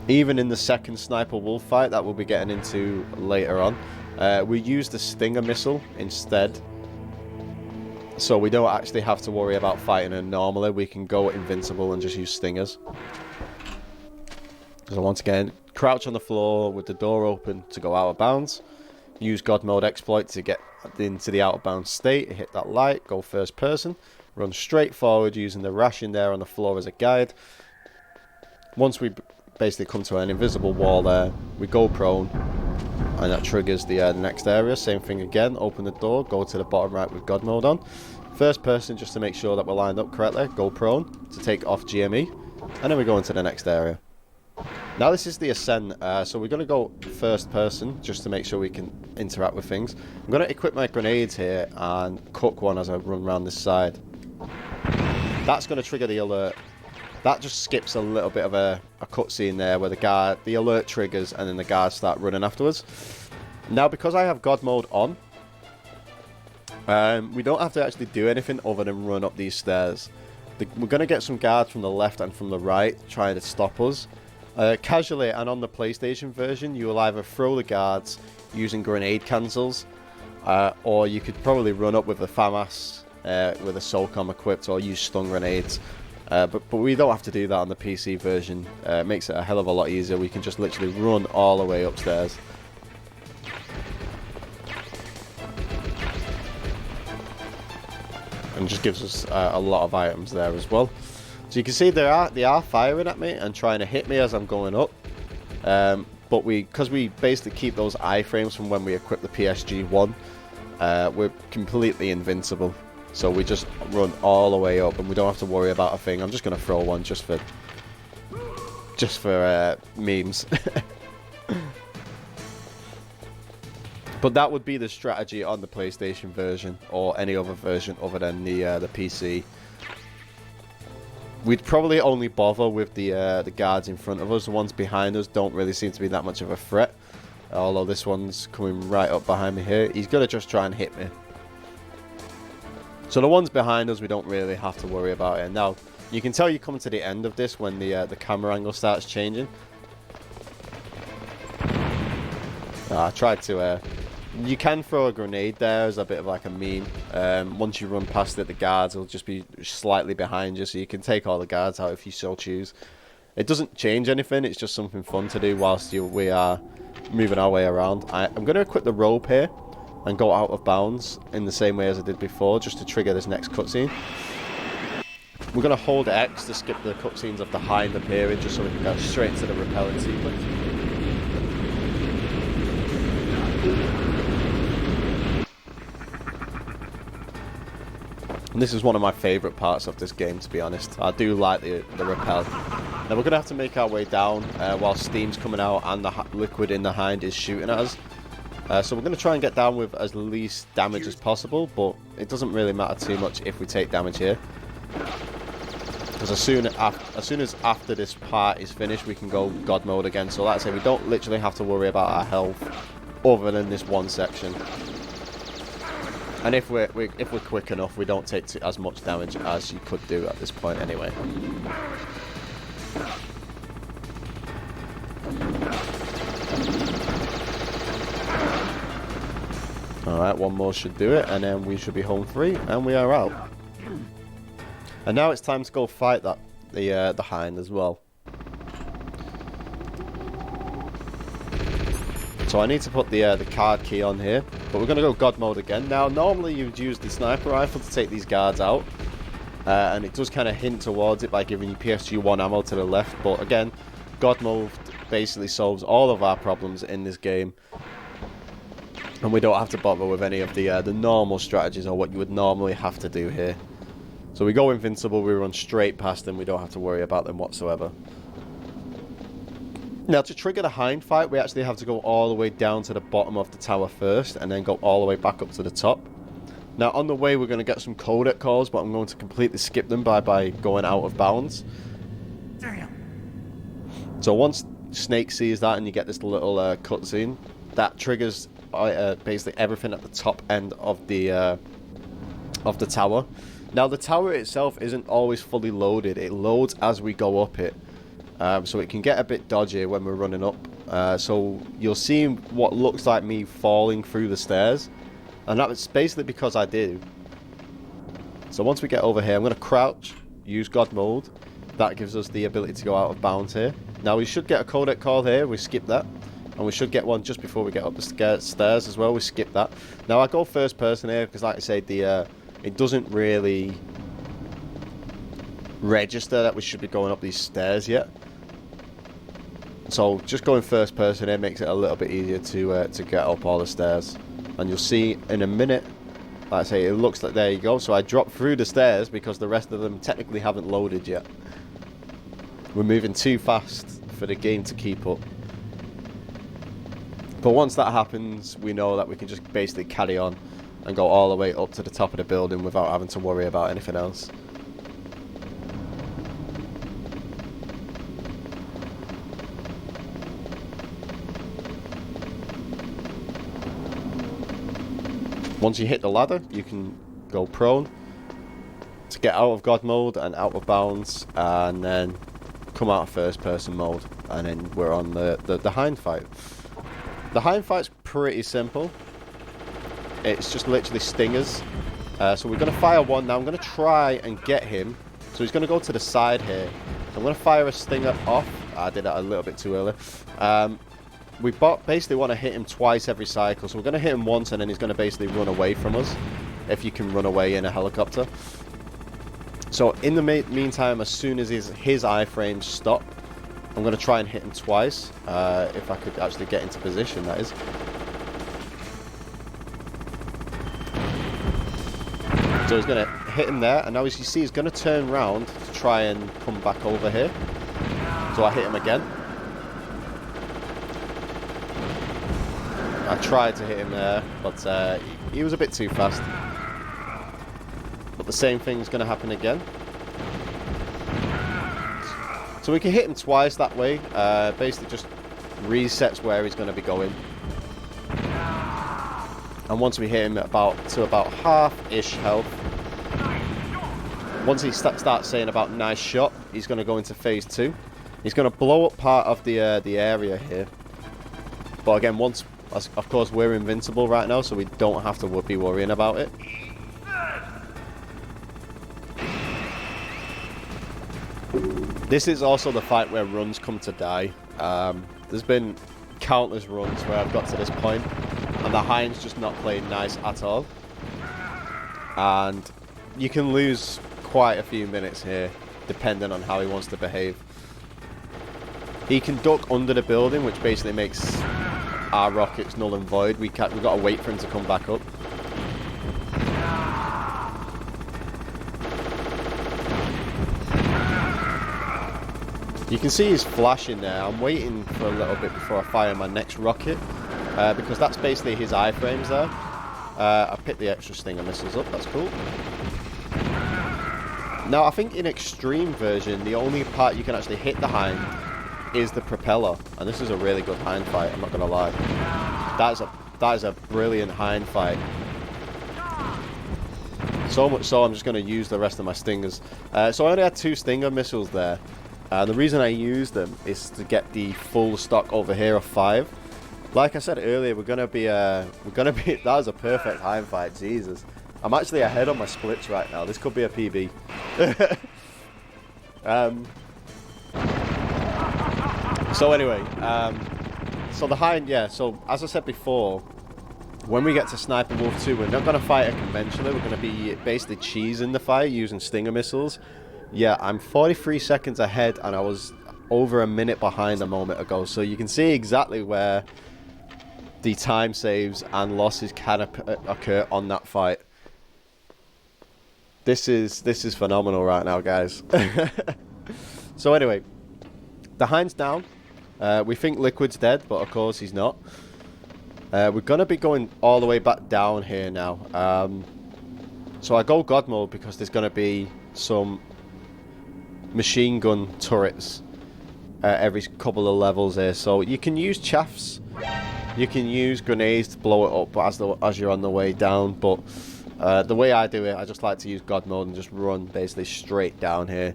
Even in the second Sniper Wolf fight that we'll be getting into later on, we use the Stinger missile instead. So we don't actually have to worry about fighting her normally. We can go invincible and just use stingers. So once again, crouch on the floor with the door open to go out of bounds. Use God Mode exploit to get into the out of bounds state. Hit that light, go first person. Run straight forward using the ration there on the floor as a guide. Once we basically come to an invisible wall there, we go prone. And that triggers the next area. Same thing again. Open the door. Go to the bottom right with God Mode on. First person just to make sure that we're lined up correctly. Go prone to take off GME. And then we go into the next area. Now this is the ascent. So we're going to go first person just to make sure we can interact with things. I'm going to equip my grenades here and cook one as I run around this side. That's going to trigger the alert. That just skips a little bit of a cutscene there where the alert triggers and then the guards start running afterwards. Now because I have God Mode on, we don't have to actually do anything other than run up these stairs. We're going to get some guards from the left and from the right trying to stop us. Casually and on the PlayStation version, you will either throw the guards using grenade cancels, or you could probably run up with a FAMAS with a SOCOM equipped, or use stun grenades. But we don't have to do that on the PC version. It makes it a hell of a lot easier. We can just literally run all the way upstairs. And just gives us a lot of items there as well. So you can see they are firing at me and trying to hit me as I'm going up. But because we basically keep those iframes from when we equip the PSG-1, we're completely invincible. So we just run all the way up and we don't have to worry about a thing. I'm just going to throw one just for memes. But that would be the strategy on the PlayStation version or any other version other than the PC. We'd probably only bother with the guards in front of us. The ones behind us don't really seem to be that much of a threat. Although this one's coming right up behind me here. He's going to just try and hit me. So the ones behind us, we don't really have to worry about it. Now, you can tell you come to the end of this when the camera angle starts changing. I tried to... you can throw a grenade there as a bit of like a meme. Once you run past it, the guards will just be slightly behind you, so you can take all the guards out if you so choose. It doesn't change anything, it's just something fun to do whilst we are moving our way around. I'm going to equip the rope here and go out of bounds in the same way as I did before, just to trigger this next cutscene. We're going to hold X to skip the cutscenes of the hind appearing, just so we can go straight into the repelling sequence. And this is one of my favourite parts of this game, to be honest. I do like the repel. Now we're going to have to make our way down while steam's coming out and the liquid in the hind is shooting at us. So we're going to try and get down with as least damage as possible, but it doesn't really matter too much if we take damage here. Because as soon as after this part is finished, we can go God Mode again. So like I say, we don't literally have to worry about our health other than this one section. And if we're quick enough, we don't take as much damage as you could do at this point anyway. Alright, one more should do it, and then we should be home free, and we are out. And now it's time to go fight the hind as well. So I need to put the card key on here, but we're going to go God Mode again. Now, normally you'd use the sniper rifle to take these guards out, and it does kind of hint towards it by giving you PSG-1 ammo to the left, but again, God Mode basically solves all of our problems in this game. And we don't have to bother with any of the normal strategies or what you would normally have to do here. So we go invincible, we run straight past them, we don't have to worry about them whatsoever. Now to trigger the hind fight, we actually have to go all the way down to the bottom of the tower first, and then go all the way back up to the top. Now on the way we're going to get some codec calls, but I'm going to completely skip them by going out of bounds. Damn. So once Snake sees that and you get this little cutscene, that triggers basically everything at the top end of the tower. Now the tower itself isn't always fully loaded. It loads as we go up it, so it can get a bit dodgy when we're running up. So you'll see what looks like me falling through the stairs, and that's basically because I do. So once we get over here, I'm going to crouch, use God mode. That gives us the ability to go out of bounds here. Now we should get a codec call here, we skip that. And we should get one just before we get up the stairs as well, we skip that. Now I go first person here, because like I said, it doesn't really register that we should be going up these stairs yet. So just going first person here makes it a little bit easier to get up all the stairs. And you'll see in a minute, like I say, it looks like, there you go. So I dropped through the stairs because the rest of them technically haven't loaded yet. We're moving too fast for the game to keep up. But once that happens, we know that we can just basically carry on and go all the way up to the top of the building without having to worry about anything else. Once you hit the ladder, you can go prone to get out of God mode and out of bounds, and then come out of first person mode, and then we're on the hind fight. The hind fight's pretty simple. It's just literally stingers. So we're going to fire one now. I'm going to try and get him. So he's going to go to the side here. So I'm going to fire a stinger off. I did that a little bit too early. We basically want to hit him twice every cycle. So we're going to hit him once, and then he's going to basically run away from us. If you can run away in a helicopter. So in the meantime, as soon as his iframes stop, I'm going to try and hit him twice. If I could actually get into position, that is. So he's going to hit him there, and now as you see, he's going to turn around to try and come back over here. So I hit him again. I tried to hit him there, but he was a bit too fast. But the same thing's going to happen again. So we can hit him twice that way. Basically just resets where he's going to be going. And once we hit him about half-ish health, once he starts saying about nice shot, he's going to go into phase 2. He's going to blow up part of the area here. But again, of course, we're invincible right now, so we don't have to be worrying about it. This is also the fight where runs come to die. There's been countless runs where I've got to this point, and the hind's just not playing nice at all. And you can lose quite a few minutes here, depending on how he wants to behave. He can duck under the building, which basically makes our rockets null and void. We've got to wait for him to come back up. You can see he's flashing there. I'm waiting for a little bit before I fire my next rocket, because that's basically his iframes there. I picked the extra stinger missiles up, that's cool. Now I think in extreme version, the only part you can actually hit the hind is the propeller, and this is a really good hind fight, I'm not gonna lie. That is a brilliant hind fight. So much so I'm just gonna use the rest of my stingers. So I only had 2 stinger missiles there. The reason I use them is to get the full stock over here of 5. Like I said earlier, we're gonna be that was a perfect hind fight, Jesus. I'm actually ahead on my splits right now. This could be a PB. So anyway, so the hind, yeah, so as I said before, when we get to Sniper Wolf 2, we're not going to fight it conventionally, we're going to be basically cheesing the fight using stinger missiles. Yeah, I'm 43 seconds ahead, and I was over a minute behind a moment ago, so you can see exactly where the time saves and losses can occur on that fight. This is phenomenal right now, guys. So anyway, the hind's down. We think Liquid's dead, but of course he's not. We're going to be going all the way back down here now. So I go God mode because there's going to be some machine gun turrets every couple of levels here. So you can use chaffs. You can use grenades to blow it up as you're on the way down. But the way I do it, I just like to use God mode and just run basically straight down here.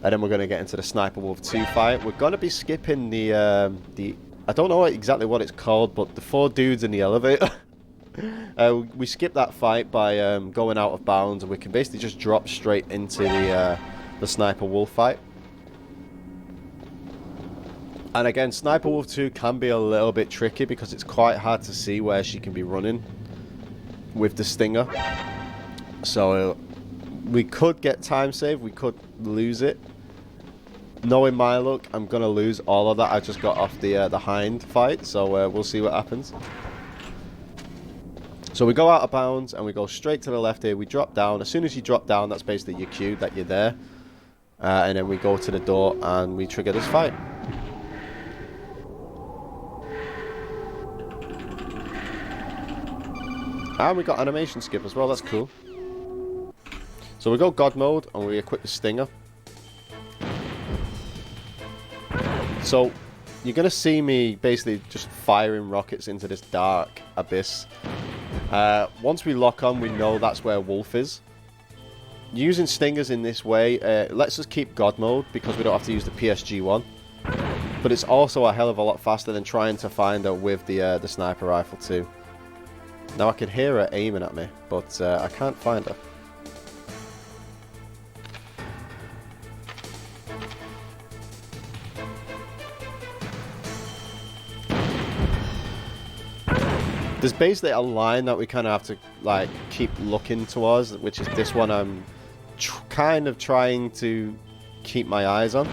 And then we're going to get into the Sniper Wolf 2 fight. We're going to be skipping the I don't know exactly what it's called, but the 4 dudes in the elevator. We skip that fight by going out of bounds, and we can basically just drop straight into the Sniper Wolf fight. And again, Sniper Wolf 2 can be a little bit tricky because it's quite hard to see where she can be running with the Stinger. So we could get time save, we could lose it. Knowing my luck, I'm going to lose all of that. I just got off the Hind fight, so we'll see what happens. So we go out of bounds and we go straight to the left here. We drop down. As soon as you drop down, that's basically your cue that you're there. And then we go to the door and we trigger this fight. And we got animation skip as well, that's cool. So we go God mode and we equip the Stinger. So you're going to see me basically just firing rockets into this dark abyss. Once we lock on, we know that's where Wolf is. Using Stingers in this way lets us keep God mode because we don't have to use the PSG one. But it's also a hell of a lot faster than trying to find her with the sniper rifle too. Now I can hear her aiming at me, but I can't find her. There's basically a line that we kind of have to like keep looking towards, which is this one I'm kind of trying to keep my eyes on.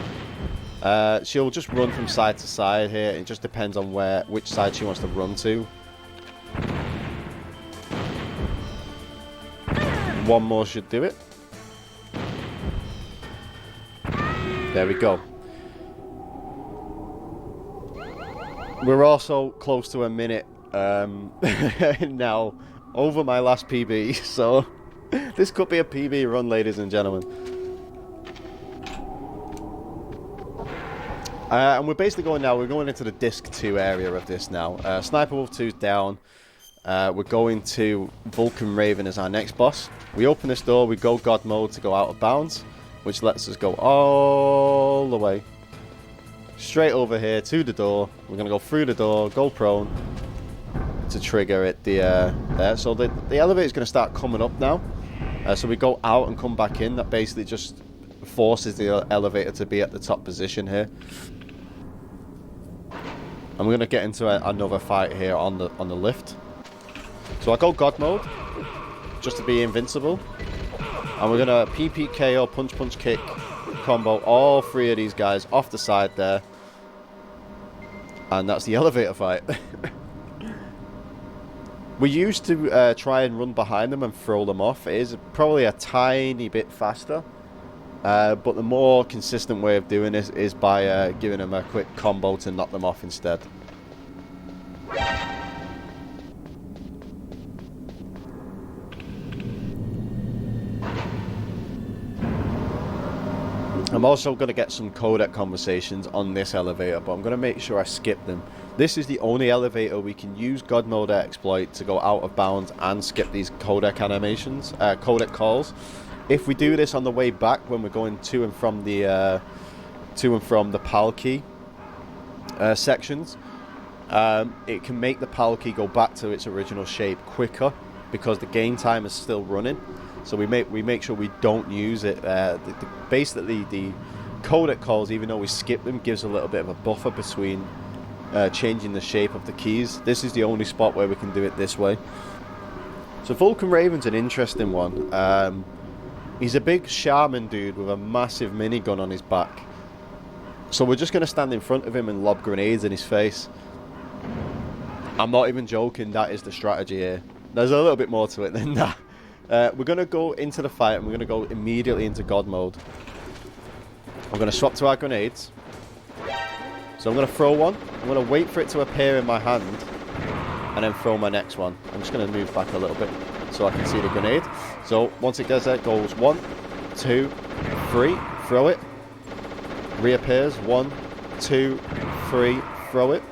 She'll just run from side to side here. It just depends on which side she wants to run to. One more should do it. There we go. We're also close to a minute now over my last PB, so this could be a PB run, ladies and gentlemen. And we're basically going now, we're going into the Disc 2 area of this now. Sniper Wolf 2's down. We're going to Vulcan Raven as our next boss. We open this door, we go God mode to go out of bounds, which lets us go all the way straight over here to the door. We're going to go through the door, go prone to trigger it there. So the elevator is going to start coming up now. So we go out and come back in. That basically just forces the elevator to be at the top position here. And we're going to get into another fight here on the lift. So I go God mode just to be invincible, and we're gonna PPKO, punch punch kick combo all three of these guys off the side there, and that's the elevator fight. We used to try and run behind them and throw them off. It is probably a tiny bit faster, but the more consistent way of doing this is by giving them a quick combo to knock them off instead. I'm also going to get some codec conversations on this elevator, but I'm going to make sure I skip them. This is the only elevator we can use God Mode exploit to go out of bounds and skip these codec animations, codec calls. If we do this on the way back when we're going to and from the PAL key sections, it can make the PAL key go back to its original shape quicker because the gain time is still running. So we make sure we don't use it. Basically, the codec calls, even though we skip them, gives a little bit of a buffer between changing the shape of the keys. This is the only spot where we can do it this way. So Vulcan Raven's an interesting one. He's a big shaman dude with a massive minigun on his back. So we're just going to stand in front of him and lob grenades in his face. I'm not even joking, that is the strategy here. There's a little bit more to it than that. We're going to go into the fight and we're going to go immediately into God mode. I'm going to swap to our grenades. So I'm going to throw one. I'm going to wait for it to appear in my hand and then throw my next one. I'm just going to move back a little bit so I can see the grenade. So once it does that, it goes 1, 2, 3, throw it. Reappears, 1, 2, 3, throw it.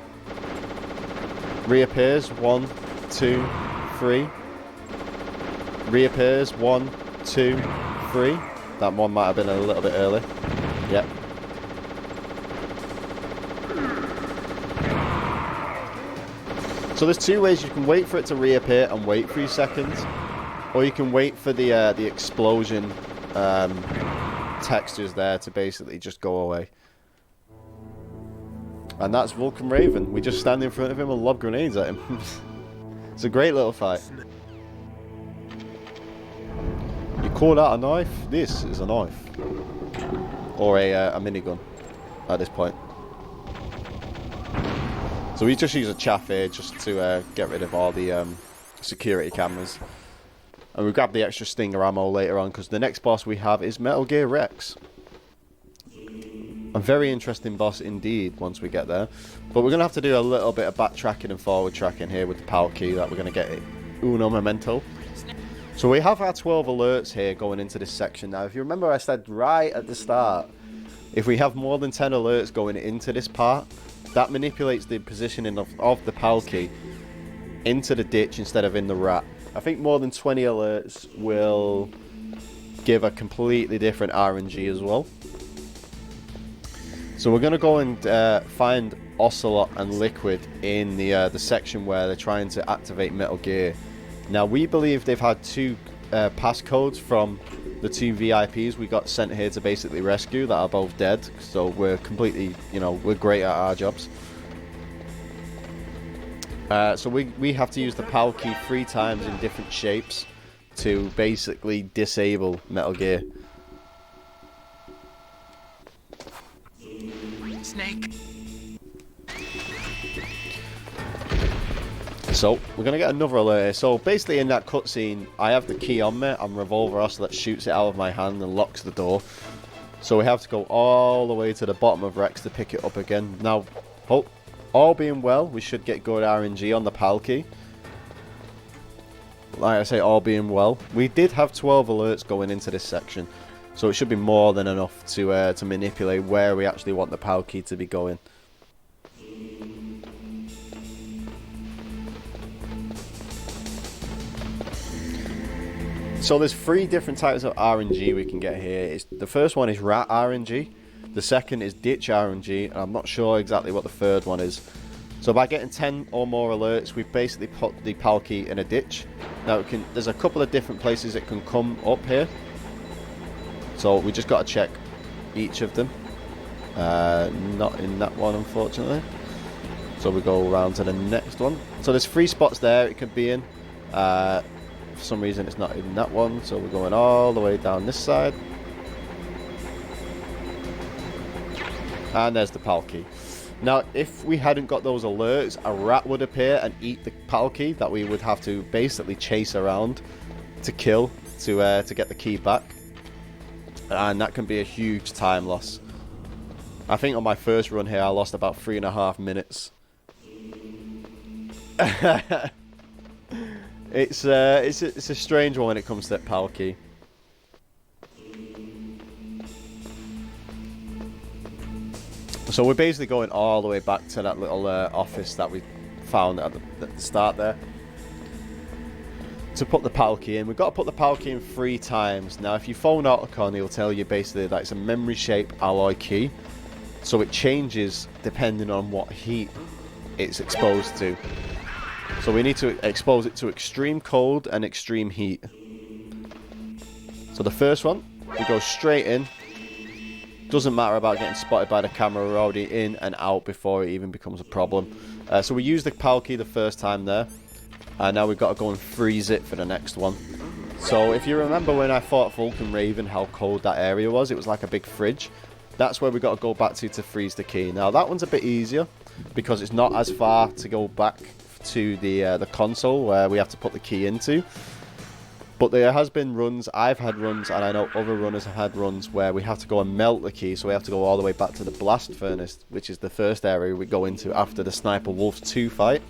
Reappears, 1, 2, 3. Reappears, 1, 2, 3. That one might have been a little bit early. Yep. So there's two ways. You can wait for it to reappear and wait 3 seconds, or you can wait for the explosion textures there to basically just go away. And that's Vulcan Raven. We just stand in front of him and lob grenades at him. It's a great little fight. You call that a knife? This is a knife. Or a minigun at this point. So we just use a chaff here just to get rid of all the security cameras. And we grab the extra stinger ammo later on, because the next boss we have is Metal Gear Rex. A very interesting boss indeed once we get there. But we're going to have to do a little bit of backtracking and forward tracking here with the PAL key that we're going to get uno memento. So we have our 12 alerts here going into this section. Now, if you remember, I said right at the start, if we have more than 10 alerts going into this part, that manipulates the positioning of the PAL key into the ditch instead of in the rat. I think more than 20 alerts will give a completely different RNG as well. So we're going to go and find Ocelot and Liquid in the section where they're trying to activate Metal Gear. Now, we believe they've had 2 passcodes from the 2 VIPs we got sent here to basically rescue that are both dead. So we're completely, we're great at our jobs. So we have to use the PAL key 3 times in different shapes to basically disable Metal Gear. Snake. So we're going to get another alert here. So basically in that cutscene, I have the key on me and Revolver Ocelot shoots it out of my hand and locks the door. So we have to go all the way to the bottom of Rex to pick it up again. Now, all being well, we should get good RNG on the PAL key. Like I say, all being well. We did have 12 alerts going into this section, so it should be more than enough to manipulate where we actually want the PAL key to be going. So there's 3 different types of RNG we can get here. The first one is rat RNG. The second is ditch RNG, and I'm not sure exactly what the third one is. So by getting 10 or more alerts, we've basically put the PAL key in a ditch. Now there's a couple of different places it can come up here. So we just got to check each of them. Not in that one, unfortunately. So we go around to the next one. So there's 3 spots there it could be in. For some reason it's not in that one, so we're going all the way down this side. And there's the PAL key. Now, if we hadn't got those alerts, a rat would appear and eat the PAL key that we would have to basically chase around to kill to get the key back. And that can be a huge time loss. I think on my first run here, I lost about 3.5 minutes. It's a strange one when it comes to that PAL key. So we're basically going all the way back to that little office that we found at the start there to put the PAL key in. We've got to put the PAL key in 3 times. Now, if you phone Autocon, he'll tell you basically that it's a memory shape alloy key, so it changes depending on what heat it's exposed to. So we need to expose it to extreme cold and extreme heat. So the first one, we go straight in. Doesn't matter about getting spotted by the camera, we're already in and out before it even becomes a problem. So we use the PAL key the first time there. And now we've got to go and freeze it for the next one. So if you remember when I fought Vulcan Raven, how cold that area was, it was like a big fridge. That's where we got to go back to freeze the key. Now that one's a bit easier because it's not as far to go back to the console where we have to put the key into. But there has been runs, I've had runs, and I know other runners have had runs where we have to go and melt the key, so we have to go all the way back to the blast furnace, which is the first area we go into after the Sniper Wolf 2 fight.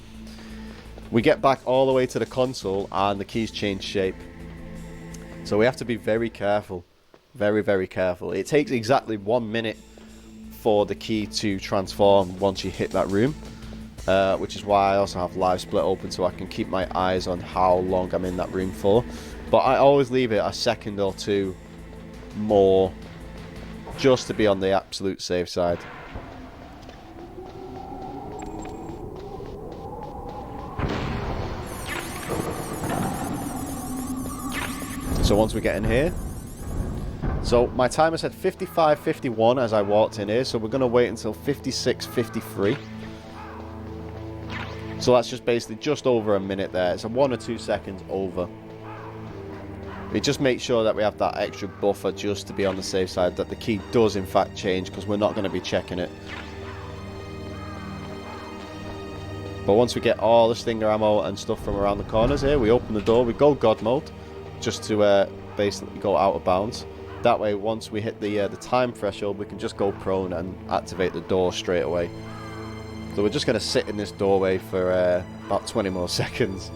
We get back all the way to the console and the keys change shape. So we have to be very careful. Very, very careful. It takes exactly 1 minute for the key to transform once you hit that room. Which is why I also have live split open so I can keep my eyes on how long I'm in that room for. But I always leave it a second or 2 more just to be on the absolute safe side. So once we get in here, so my timer said 55:51 as I walked in here, so we're going to wait until 56:53. So that's just basically just over a minute there. It's a 1 or 2 seconds over. We just make sure that we have that extra buffer just to be on the safe side, that the key does in fact change, because we're not going to be checking it. But once we get all the stinger ammo and stuff from around the corners here, we open the door, we go God mode, just to basically go out of bounds. That way, once we hit the time threshold, we can just go prone and activate the door straight away. So we're just going to sit in this doorway for about 20 more seconds.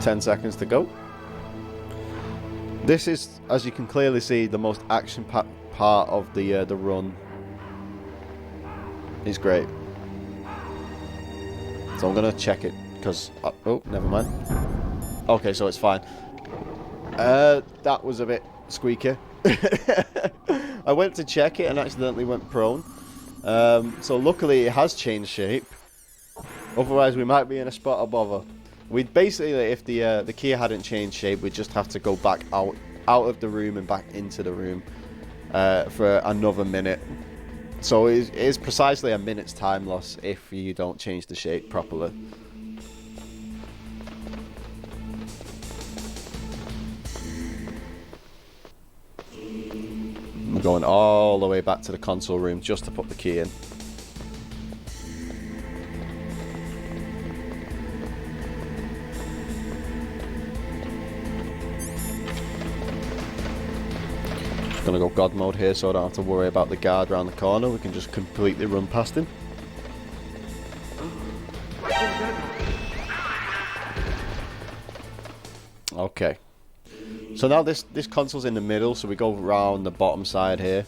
Ten seconds to go. This is, as you can clearly see, the most action-packed part of the run. It's great. So I'm gonna check it because oh, never mind. Okay, so it's fine. That was a bit squeaky. I went to check it and accidentally went prone. So luckily it has changed shape. Otherwise we might be in a spot of bother. We'd basically, if the key hadn't changed shape, we'd just have to go back out of the room and back into the room for another minute. So it is precisely a minute's time loss if you don't change the shape properly. I'm going all the way back to the console room just to put the key in. Gonna go God mode here so I don't have to worry about the guard around the corner. We can just completely run past him. Okay. So now this console's in the middle, so we go around the bottom side here,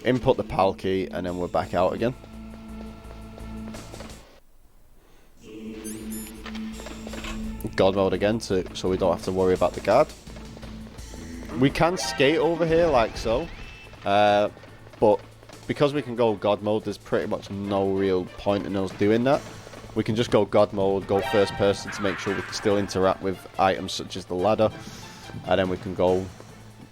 input the PAL key, and then we're back out again. God mode again so we don't have to worry about the guard. We can skate over here like so, but because we can go God mode, there's pretty much no real point in us doing that. We can just go God mode, go first person to make sure we can still interact with items such as the ladder, and then we can go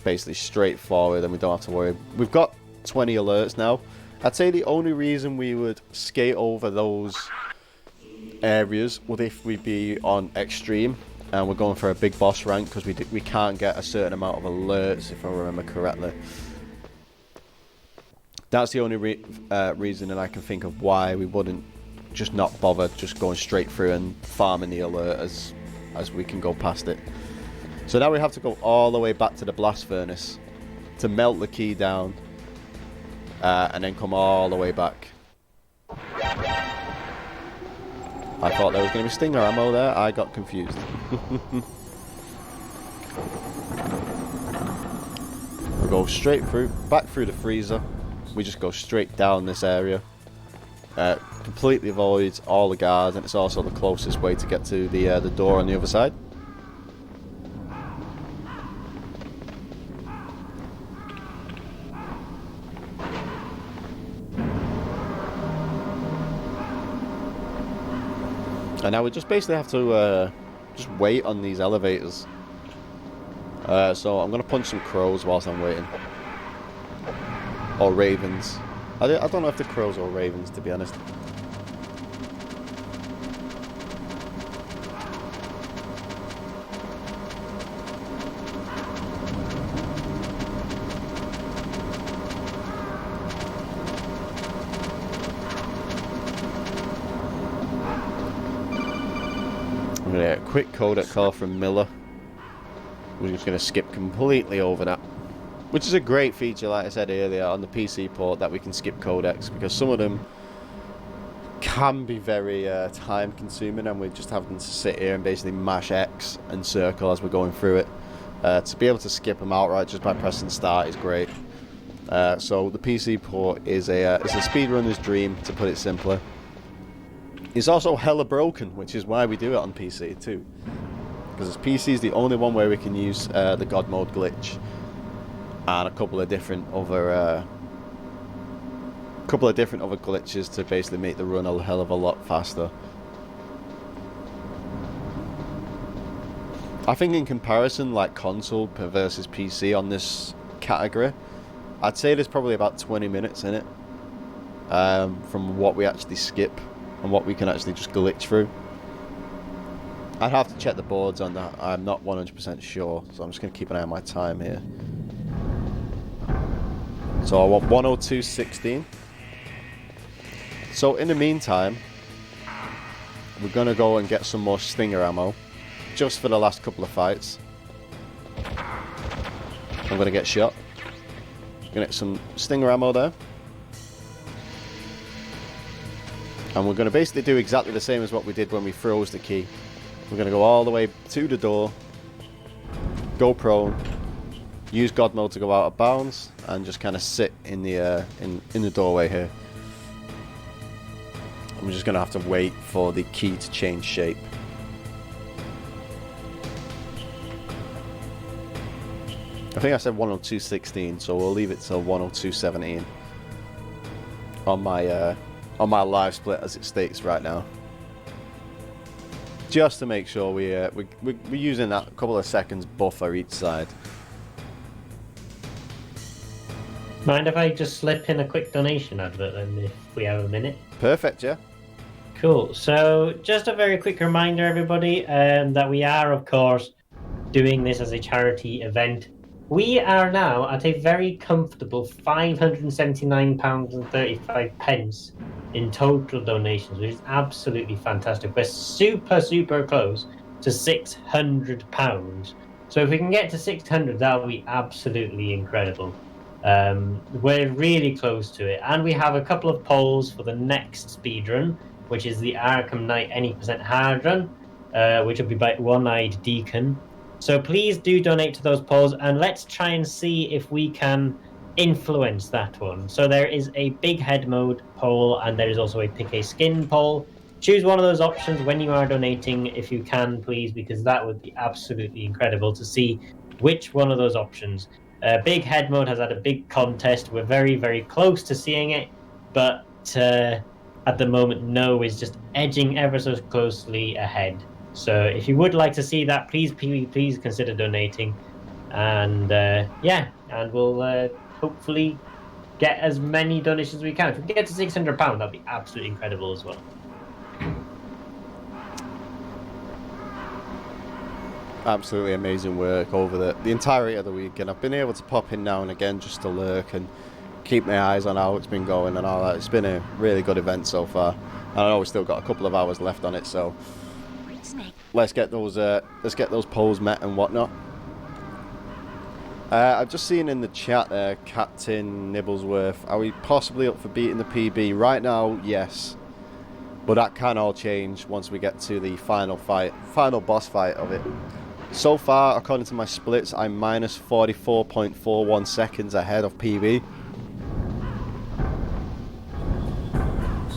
basically straight forward and we don't have to worry. We've got 20 alerts now. I'd say the only reason we would skate over those areas would if we be on extreme and we're going for a big boss rank, because we can't get a certain amount of alerts, if I remember correctly. That's the only reason that I can think of why we wouldn't just not bother just going straight through and farming the alert as we can go past it. So now we have to go all the way back to the blast furnace to melt the key down and then come all the way back. I thought there was going to be stinger ammo there. I got confused. We go straight through, back through the freezer. We just go straight down this area. Completely avoids all the guards, and it's also the closest way to get to the door on the other side. And now we just basically have to just wait on these elevators. So I'm going to punch some crows whilst I'm waiting. Or ravens. I don't know if they're crows or ravens, to be honest. I'm going to get a quick codec call from Miller. We're just going to skip completely over that. Which is a great feature, like I said earlier, on the PC port, that we can skip codecs, because some of them can be very time consuming, and we're just having to sit here and basically mash X and circle as we're going through it. To be able to skip them outright just by pressing start is great. So the PC port is it's a speedrunner's dream, to put it simply. It's also hella broken, which is why we do it on PC too. Because PC is the only one where we can use the God mode glitch. And a couple of different other couple of different other glitches to basically make the run a hell of a lot faster. I think in comparison, like console versus PC on this category, I'd say there's probably about 20 minutes in it from what we actually skip and what we can actually just glitch through. I'd have to check the boards on that. I'm not 100% sure, so I'm just going to keep an eye on my time here. So I want 102.16. So in the meantime, we're going to go and get some more stinger ammo, just for the last couple of fights. I'm going to get shot. Going to get some stinger ammo there. And we're going to basically do exactly the same as what we did when we froze the key. We're going to go all the way to the door, go prone, use God mode to go out of bounds, and just kind of sit in the in the doorway here. I'm just going to have to wait for the key to change shape. I think I said 102.16, so we'll leave it till 102.17 on my live split as it states right now. Just to make sure we're using that couple of seconds buffer each side. Mind if I just slip in a quick donation advert then, if we have a minute? Perfect, yeah. Cool. So, just a very quick reminder, everybody, that we are, of course, doing this as a charity event. We are now at a very comfortable £579.35 in total donations, which is absolutely fantastic. We're super, super close to £600. So if we can get to 600, that'll be absolutely incredible. We're really close to it. And we have a couple of polls for the next speedrun, which is the Arkham Knight any % hard run, which will be by One-Eyed Deacon. So please do donate to those polls, and let's try and see if we can influence that one. So there is a big head mode poll, and there is also a pick a skin poll. Choose one of those options when you are donating, if you can, please, because that would be absolutely incredible to see which one of those options. Big head mode has had a big contest. We're very, very close to seeing it, but at the moment, no is just edging ever so closely ahead. So if you would like to see that, please consider donating, and and we'll hopefully get as many donations as we can. If we get to £600, that'd be absolutely incredible as well. Absolutely amazing work over the entirety of the weekend. I've been able to pop in now and again just to lurk and keep my eyes on how it's been going and all that. It's been a really good event so far, and I know we've still got a couple of hours left on it, so let's get those polls met and whatnot. I've just seen in the chat there, Captain Nibblesworth, are we possibly up for beating the PB? Right now, yes, but that can all change once we get to the final boss fight of it. So far, according to my splits, I'm minus 44.41 seconds ahead of PB.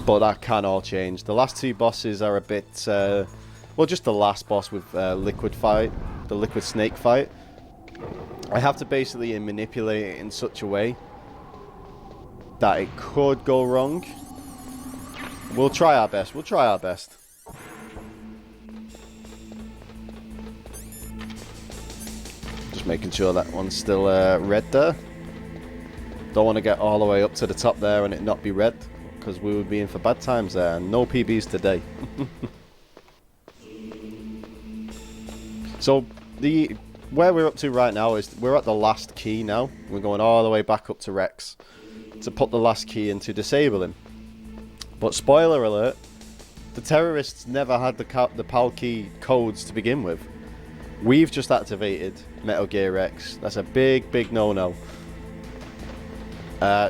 But that can all change. The last two bosses are a bit, well, just the last boss with Liquid fight, the Liquid Snake fight. I have to basically manipulate it in such a way that it could go wrong. We'll try our best. We'll try our best. Just making sure that one's still red there. Don't want to get all the way up to the top there and it not be red, because we would be in for bad times there. And no PBs today. So where we're up to right now is we're at the last key now. We're going all the way back up to Rex to put the last key in to disable him. But spoiler alert, the terrorists never had the PAL key codes to begin with. We've just activated Metal Gear Rex. That's a big, big no-no.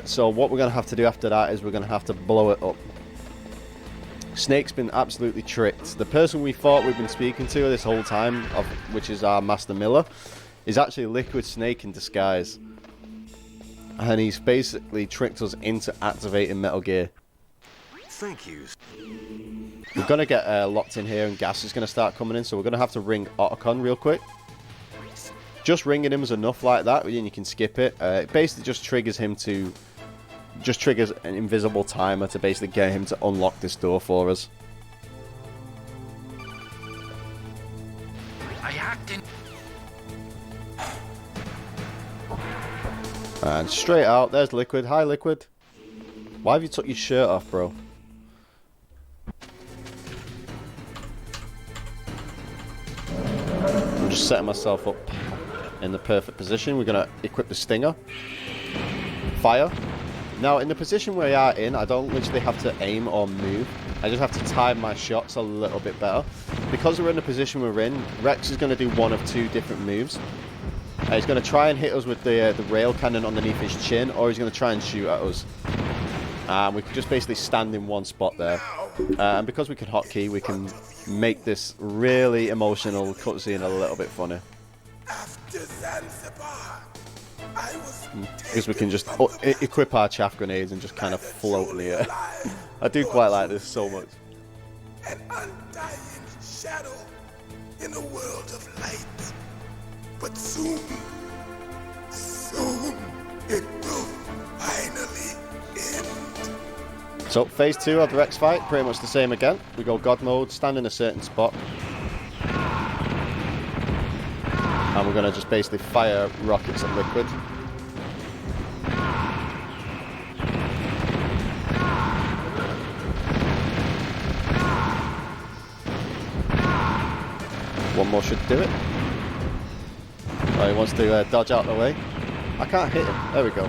So what we're going to have to do after that is we're going to have to blow it up. Snake's been absolutely tricked. The person we thought we've been speaking to this whole time, which is our Master Miller, is actually Liquid Snake in disguise. And he's basically tricked us into activating Metal Gear. Thank you. We're going to get locked in here and gas is going to start coming in, so we're going to have to ring Otacon real quick. Just ringing him is enough like that, and you can skip it. It basically just triggers him to just triggers an invisible timer to basically get him to unlock this door for us. I hacked in. And straight out, there's Liquid. Hi, Liquid. Why have you took your shirt off, bro? I'm just setting myself up in the perfect position. We're going to equip the Stinger. Fire. Now, in the position we are in, I don't literally have to aim or move. I just have to time my shots a little bit better. Because we're in the position we're in, Rex is going to do one of two different moves. He's going to try and hit us with the rail cannon underneath his chin, or he's going to try and shoot at us. We can just basically stand in one spot there. And because we can hotkey, we can make this really emotional cutscene a little bit funny. After Zanzibar, I was Because we can just equip our chaff grenades and just kind of float in the air. I do quite like this so much. an undying shadow in a world of light. But soon it will finally end. So phase 2 of the Rex fight, pretty much the same again. We go God mode, stand in a certain spot. And we're going to just basically fire rockets at Liquid. One more should do it. Oh, he wants to dodge out the way. I can't hit him. There we go.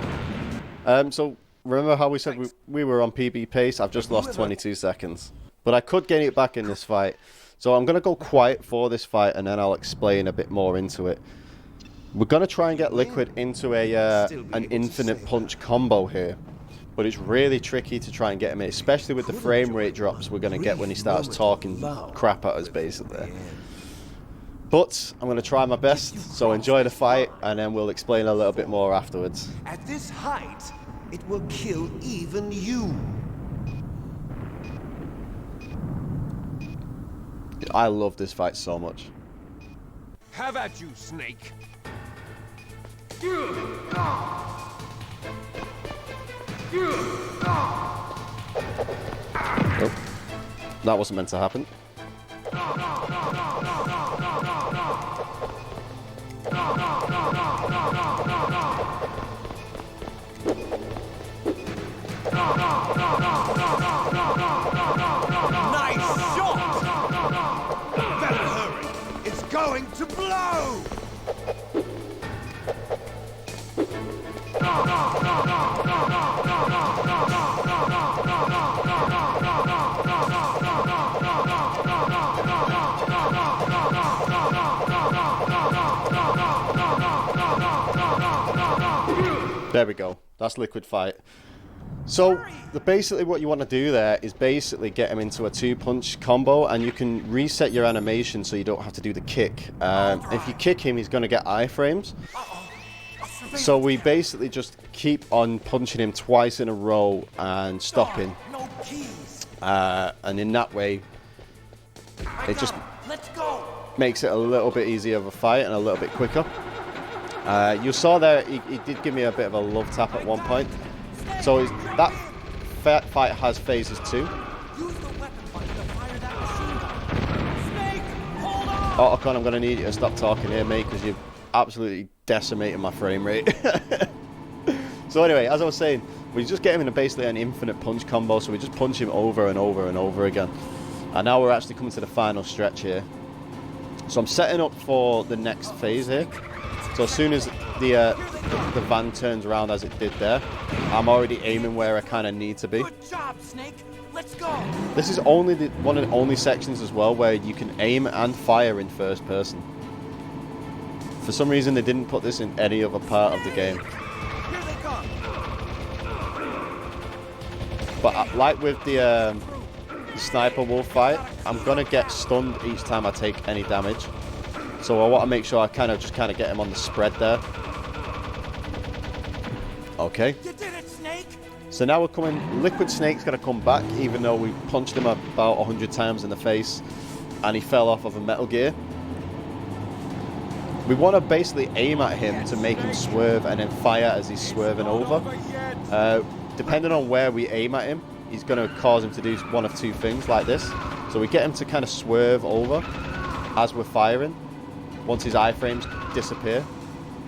So remember how we said we were on PB pace? I've just lost 22 seconds. But I could get it back in this fight. So I'm going to go quiet for this fight and then I'll explain a bit more into it. We're going to try and get Liquid into an infinite punch combo here. But it's really tricky to try and get him in, especially with the frame rate drops we're going to get when he starts talking crap at us, basically. But I'm going to try my best, so enjoy the fight, and then we'll explain a little bit more afterwards. At this height, it will kill even you. I love this fight so much. Have at you, Snake. Oh, that wasn't meant to happen. Nice shot! Better hurry. It's going to blow! There we go. That's Liquid fight. So basically what you want to do there is basically get him into a 2-punch combo, and you can reset your animation so you don't have to do the kick. If you kick him, he's going to get iframes. So we basically just keep on punching him twice in a row and stopping. And in that way, it just makes it a little bit easier of a fight and a little bit quicker. You saw there, he did give me a bit of a love tap at one point. So that fight has phases 2. Oh, Ocon, I'm going to need you to stop talking here, mate, because you're absolutely decimating my frame rate. So anyway, as I was saying, we just get him in basically an infinite punch combo, so we just punch him over and over and over again. And now we're actually coming to the final stretch here. So I'm setting up for the next phase here. So as soon as the van turns around as it did there, I'm already aiming where I kind of need to be. Good job, Snake. Let's go. This is only one of the only sections as well where you can aim and fire in first person. For some reason they didn't put this in any other part of the game. Here they come. But like with the Sniper Wolf fight, I'm going to get stunned each time I take any damage. So I want to make sure I just get him on the spread there. Okay. You did it, Snake. So now we're coming. Liquid Snake's going to come back, even though we punched him about 100 times in the face, and he fell off of a Metal Gear. We want to basically aim at him to make him swerve, and then fire as he's swerving over. depending on where we aim at him, he's going to cause him to do one of two things like this. So we get him to kind of swerve over as we're firing once his iframes disappear.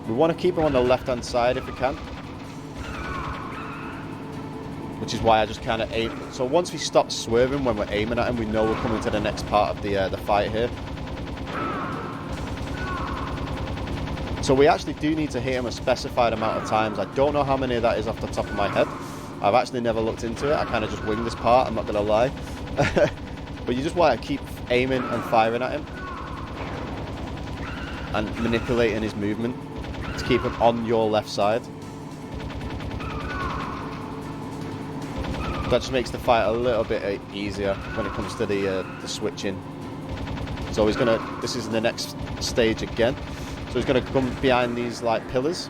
We want to keep him on the left-hand side if we can, which is why I just kind of aim. So once we stop swerving when we're aiming at him, we know we're coming to the next part of the fight here. So we actually do need to hit him a specified amount of times. I don't know how many of that is off the top of my head. I've actually never looked into it. I kind of just wing this part, I'm not going to lie. But you just want to keep aiming and firing at him and manipulating his movement to keep him on your left side. That just makes the fight a little bit easier when it comes to the switching. So he's gonna. This is the next stage again. So he's gonna come behind these like pillars.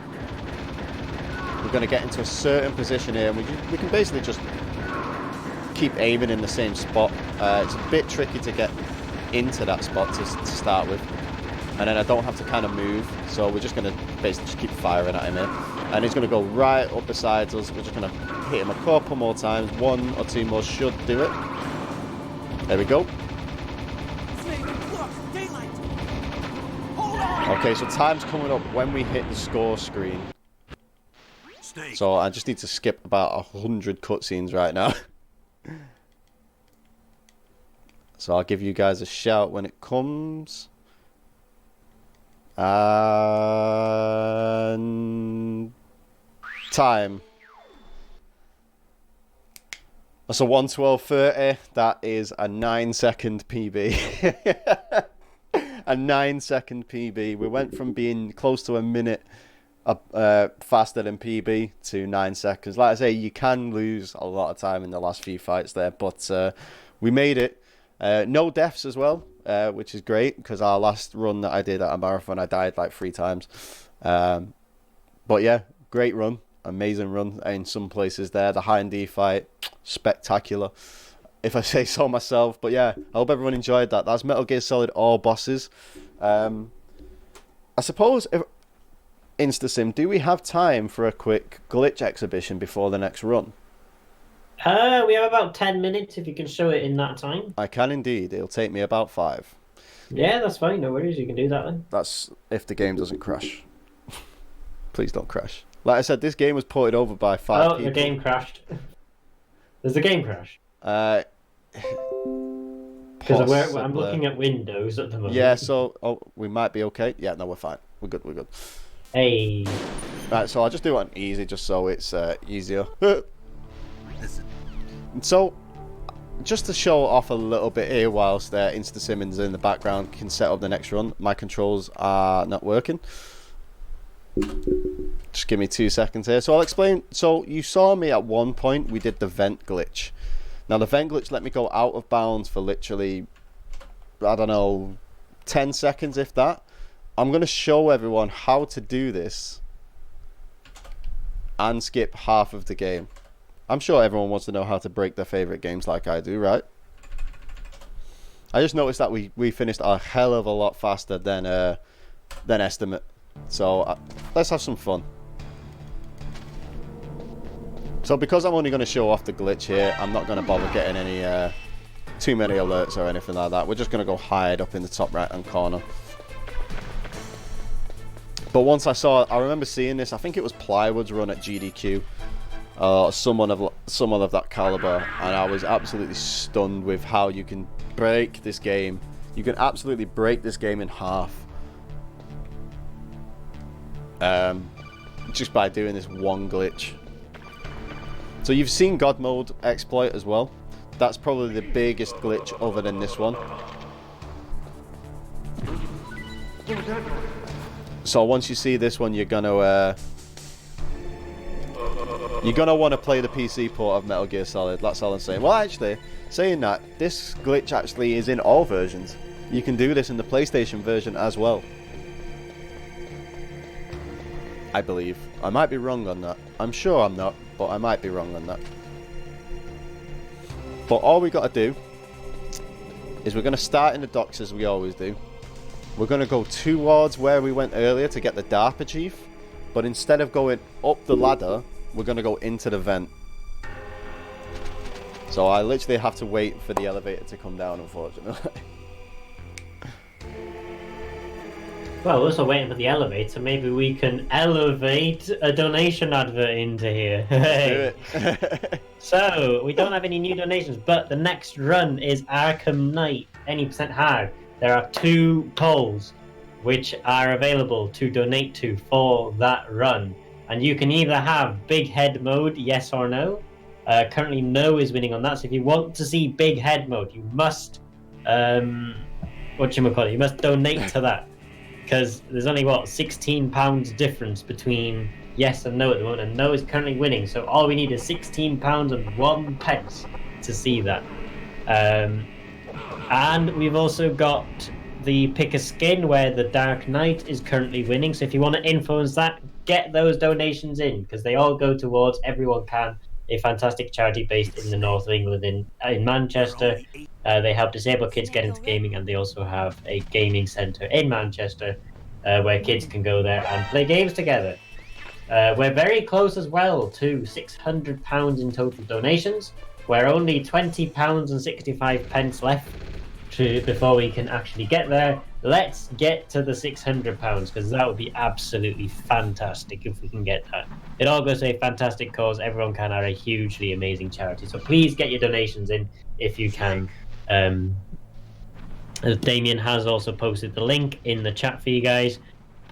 We're gonna get into a certain position here, and we can basically just keep aiming in the same spot. It's a bit tricky to get into that spot to start with, and then I don't have to kind of move. So we're just gonna basically just keep firing at him here, and he's gonna go right up beside us. We're just gonna hit him a couple more times. 1 or 2 more should do it. There we go. Okay, so time's coming up when we hit the score screen. So I just need to skip about 100 cutscenes right now. So I'll give you guys a shout when it comes. And time. That's a 1:12:30. That is a 9-second PB. A 9-second PB. We went from being close to a minute faster than PB to 9 seconds. Like I say, you can lose a lot of time in the last few fights there, but we made it. No deaths as well, which is great, because our last run that I did at a marathon, I died like 3 times. But yeah, great run. Amazing run in some places there. The high and D fight, spectacular, if I say so myself. But yeah, I hope everyone enjoyed that. That's Metal Gear Solid all bosses. I suppose, if InstaSim, do we have time for a quick glitch exhibition before the next run? We have about 10 minutes if you can show it in that time. I can indeed. It'll take me about 5. Yeah, that's fine. No worries. You can do that then. That's if the game doesn't crash. Please don't crash. Like I said, this game was ported over by 5 people. Oh, the game crashed. Does the game crash? Because I'm looking at Windows at the moment. Yeah, so we might be okay. Yeah, no, we're fine. We're good. We're good. Hey. Right, so I'll just do it on easy, just so it's easier. So, just to show off a little bit here, whilst InstaSimmons in the background can set up the next run. My controls are not working. Just give me 2 seconds here. So I'll explain. So you saw me at one point, we did the vent glitch. Now the vent glitch let me go out of bounds for literally, I don't know, 10 seconds if that. I'm going to show everyone how to do this and skip half of the game. I'm sure everyone wants to know how to break their favourite games like I do, right? I just noticed that we finished a hell of a lot faster than estimate. So let's have some fun. So because I'm only going to show off the glitch here, I'm not going to bother getting any too many alerts or anything like that. We're just going to go hide up in the top right hand corner. But once I remember seeing this, I think it was Plywood's run at GDQ, someone of that caliber, and I was absolutely stunned with how you can break this game. You can absolutely break this game in half. Just by doing this one glitch. So you've seen God Mode exploit as well. That's probably the biggest glitch other than this one. So once you see this one, you're gonna want to play the PC port of Metal Gear Solid. That's all I'm saying. Well, actually, saying that, this glitch actually is in all versions. You can do this in the PlayStation version as well. I believe. I might be wrong on that. I'm sure I'm not, but I might be wrong on that. But all we got to do is we're going to start in the docks as we always do. We're going to go towards where we went earlier to get the DARPA chief, but instead of going up the ladder, we're going to go into the vent. So I literally have to wait for the elevator to come down, unfortunately. Well, we're also waiting for the elevator. Maybe we can elevate a donation advert into here. Do it. So, we don't have any new donations, but the next run is Arkham Knight, any percent hard. There are 2 polls which are available to donate to for that run. And you can either have big head mode, yes or no. Currently, no is winning on that. So if you want to see big head mode, you must, you must donate to that. Because there's only, £16 difference between yes and no at the moment, and no is currently winning. So all we need is £16 and 1 pence to see that. And we've also got the pick a skin where the Dark Knight is currently winning. So if you want to influence that, get those donations in, because they all go towards EveryoneCan, a fantastic charity based in the north of England in Manchester. They help disabled kids get into gaming, and they also have a gaming centre in Manchester where kids can go there and play games together. We're very close as well to £600 in total donations. We're only £20.65 left before we can actually get there. Let's get to the £600, because that would be absolutely fantastic if we can get that. It all goes to a fantastic cause. EveryoneCan are a hugely amazing charity, so please get your donations in if you can. Damien has also posted the link in the chat for you guys.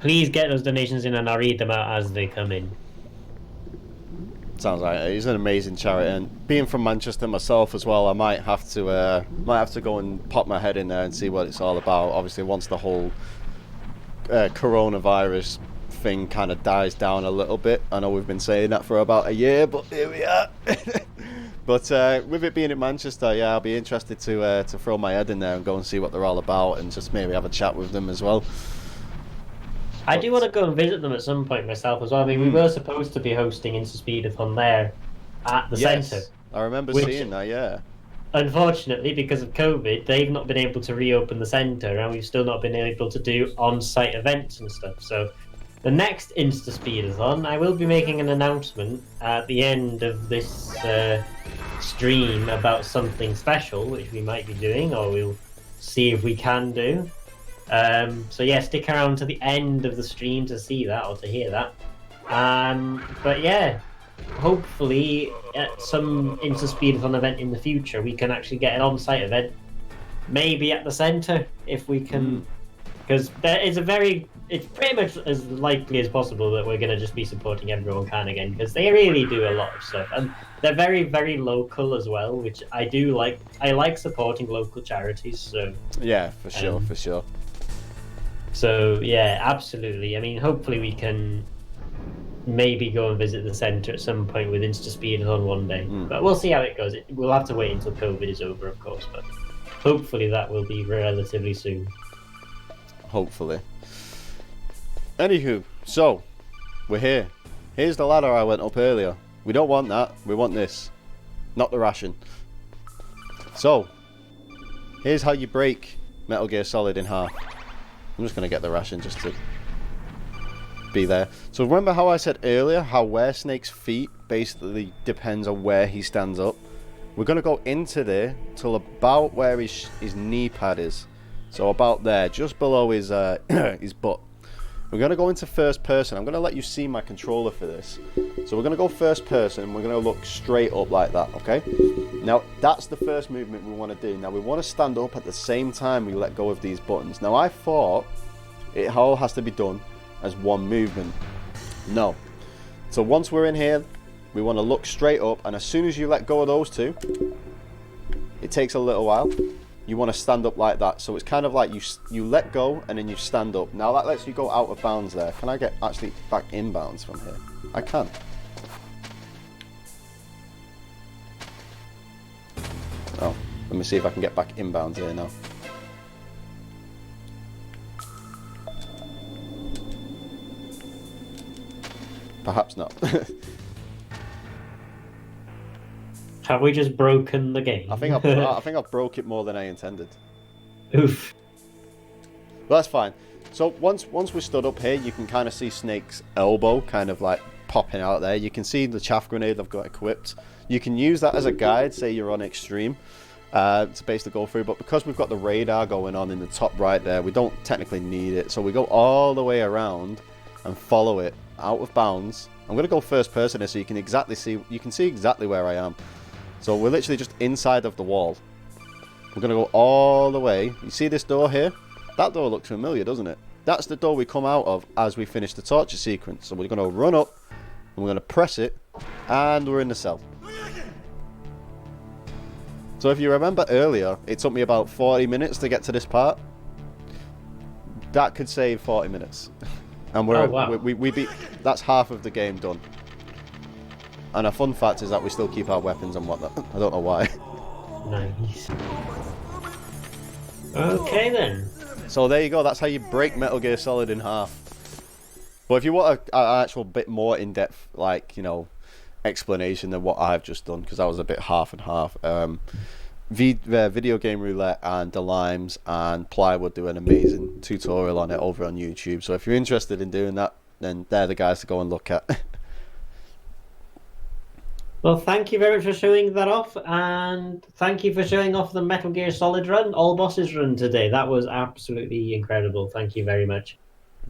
Please get those donations in, and I'll read them out as they come in. Sounds like it. He's an amazing charity, and being from Manchester myself as well, I might have to go and pop my head in there and see what it's all about. Obviously, once the whole coronavirus thing kind of dies down a little bit. I know we've been saying that for about a year, but here we are. But with it being in Manchester, yeah, I'll be interested to throw my head in there and go and see what they're all about, and just maybe have a chat with them as well. I do want to go and visit them at some point myself as well. I mean, we were supposed to be hosting InstaSpeedathon there at the centre. I remember seeing that, yeah. Unfortunately, because of COVID, they've not been able to reopen the centre, and we've still not been able to do on-site events and stuff. So the next InstaSpeedathon, I will be making an announcement at the end of this stream about something special, which we might be doing, or we'll see if we can do. So yeah, stick around to the end of the stream to see that or to hear that. But yeah, hopefully at some InstaSpeedathon event in the future we can actually get an on-site event, maybe at the centre if we can, because it's pretty much as likely as possible that we're going to just be supporting EveryoneCan again, because they really do a lot of stuff, and they're very, very local as well, which I do like. I like supporting local charities, so yeah, for sure. So yeah, absolutely. I mean, hopefully we can maybe go and visit the centre at some point with InstaSpeedathon one day. But we'll see how it goes. We'll have to wait until COVID is over, of course, but hopefully that will be relatively soon. Hopefully. Anywho, so we're here. Here's the ladder I went up earlier. We don't want that. We want this. Not the ration. So, here's how you break Metal Gear Solid in half. I'm just going to get the ration just to be there. So remember how I said earlier how where Snake's feet basically depends on where he stands up? We're going to go into there till about where his knee pad is. So about there, just below his his butt. We're going to go into first person. I'm going to let you see my controller for this. So we're going to go first person, and we're going to look straight up like that, okay? Now, that's the first movement we want to do. Now, we want to stand up at the same time we let go of these buttons. Now, I thought it all has to be done as one movement. No. So once we're in here, we want to look straight up, and as soon as you let go of those two, it takes a little while. You want to stand up like that. So it's kind of like you let go and then you stand up. Now that lets you go out of bounds there. Can I get actually back in bounds from here? I can. Oh, let me see if I can get back in bounds here now. Perhaps not. Have we just broken the game? I think I broke it more than I intended. Oof. But that's fine. So once we stood up here, you can kind of see Snake's elbow kind of like popping out there. You can see the chaff grenade I've got equipped. You can use that as a guide, say you're on extreme, to basically go through. But because we've got the radar going on in the top right there, we don't technically need it. So we go all the way around and follow it out of bounds. I'm going to go first person here so you can see exactly where I am. So we're literally just inside of the wall. We're going to go all the way. You see this door here? That door looks familiar, doesn't it? That's the door we come out of as we finish the torture sequence. So we're going to run up, and we're going to press it, and we're in the cell. So if you remember earlier, it took me about 40 minutes to get to this part. That could save 40 minutes. And we beat, that's half of the game done. And a fun fact is that we still keep our weapons and whatnot. I don't know why. Nice. Okay then. So there you go, that's how you break Metal Gear Solid in half. But if you want an actual bit more in-depth, like, you know, explanation than what I've just done, because that was a bit half and half, Video Game Roulette and The Limes and Plywood do an amazing tutorial on it over on YouTube. So if you're interested in doing that, then they're the guys to go and look at. Well, thank you very much for showing that off, and thank you for showing off the Metal Gear Solid run, all bosses run today. That was absolutely incredible. Thank you very much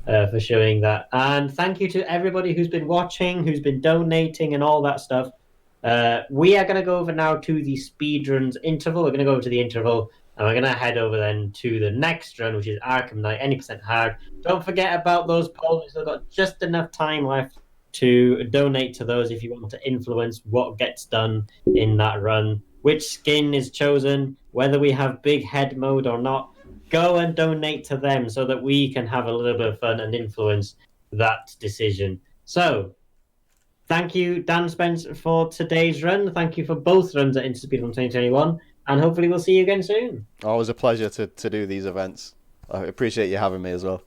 for showing that. And thank you to everybody who's been watching, who's been donating and all that stuff. We are going to go over now to the speedruns interval. We're going to go over to the interval, and we're going to head over then to the next run, which is Arkham Knight, any % hard. Don't forget about those polls. We've still got just enough time left to donate to those if you want to influence what gets done in that run, which skin is chosen, whether we have big head mode or not. Go and donate to them so that we can have a little bit of fun and influence that decision. So, thank you, Dan Spence, for today's run. Thank you for both runs at InstaSpeedathon 2021, and hopefully we'll see you again soon. Always a pleasure to do these events. I appreciate you having me as well.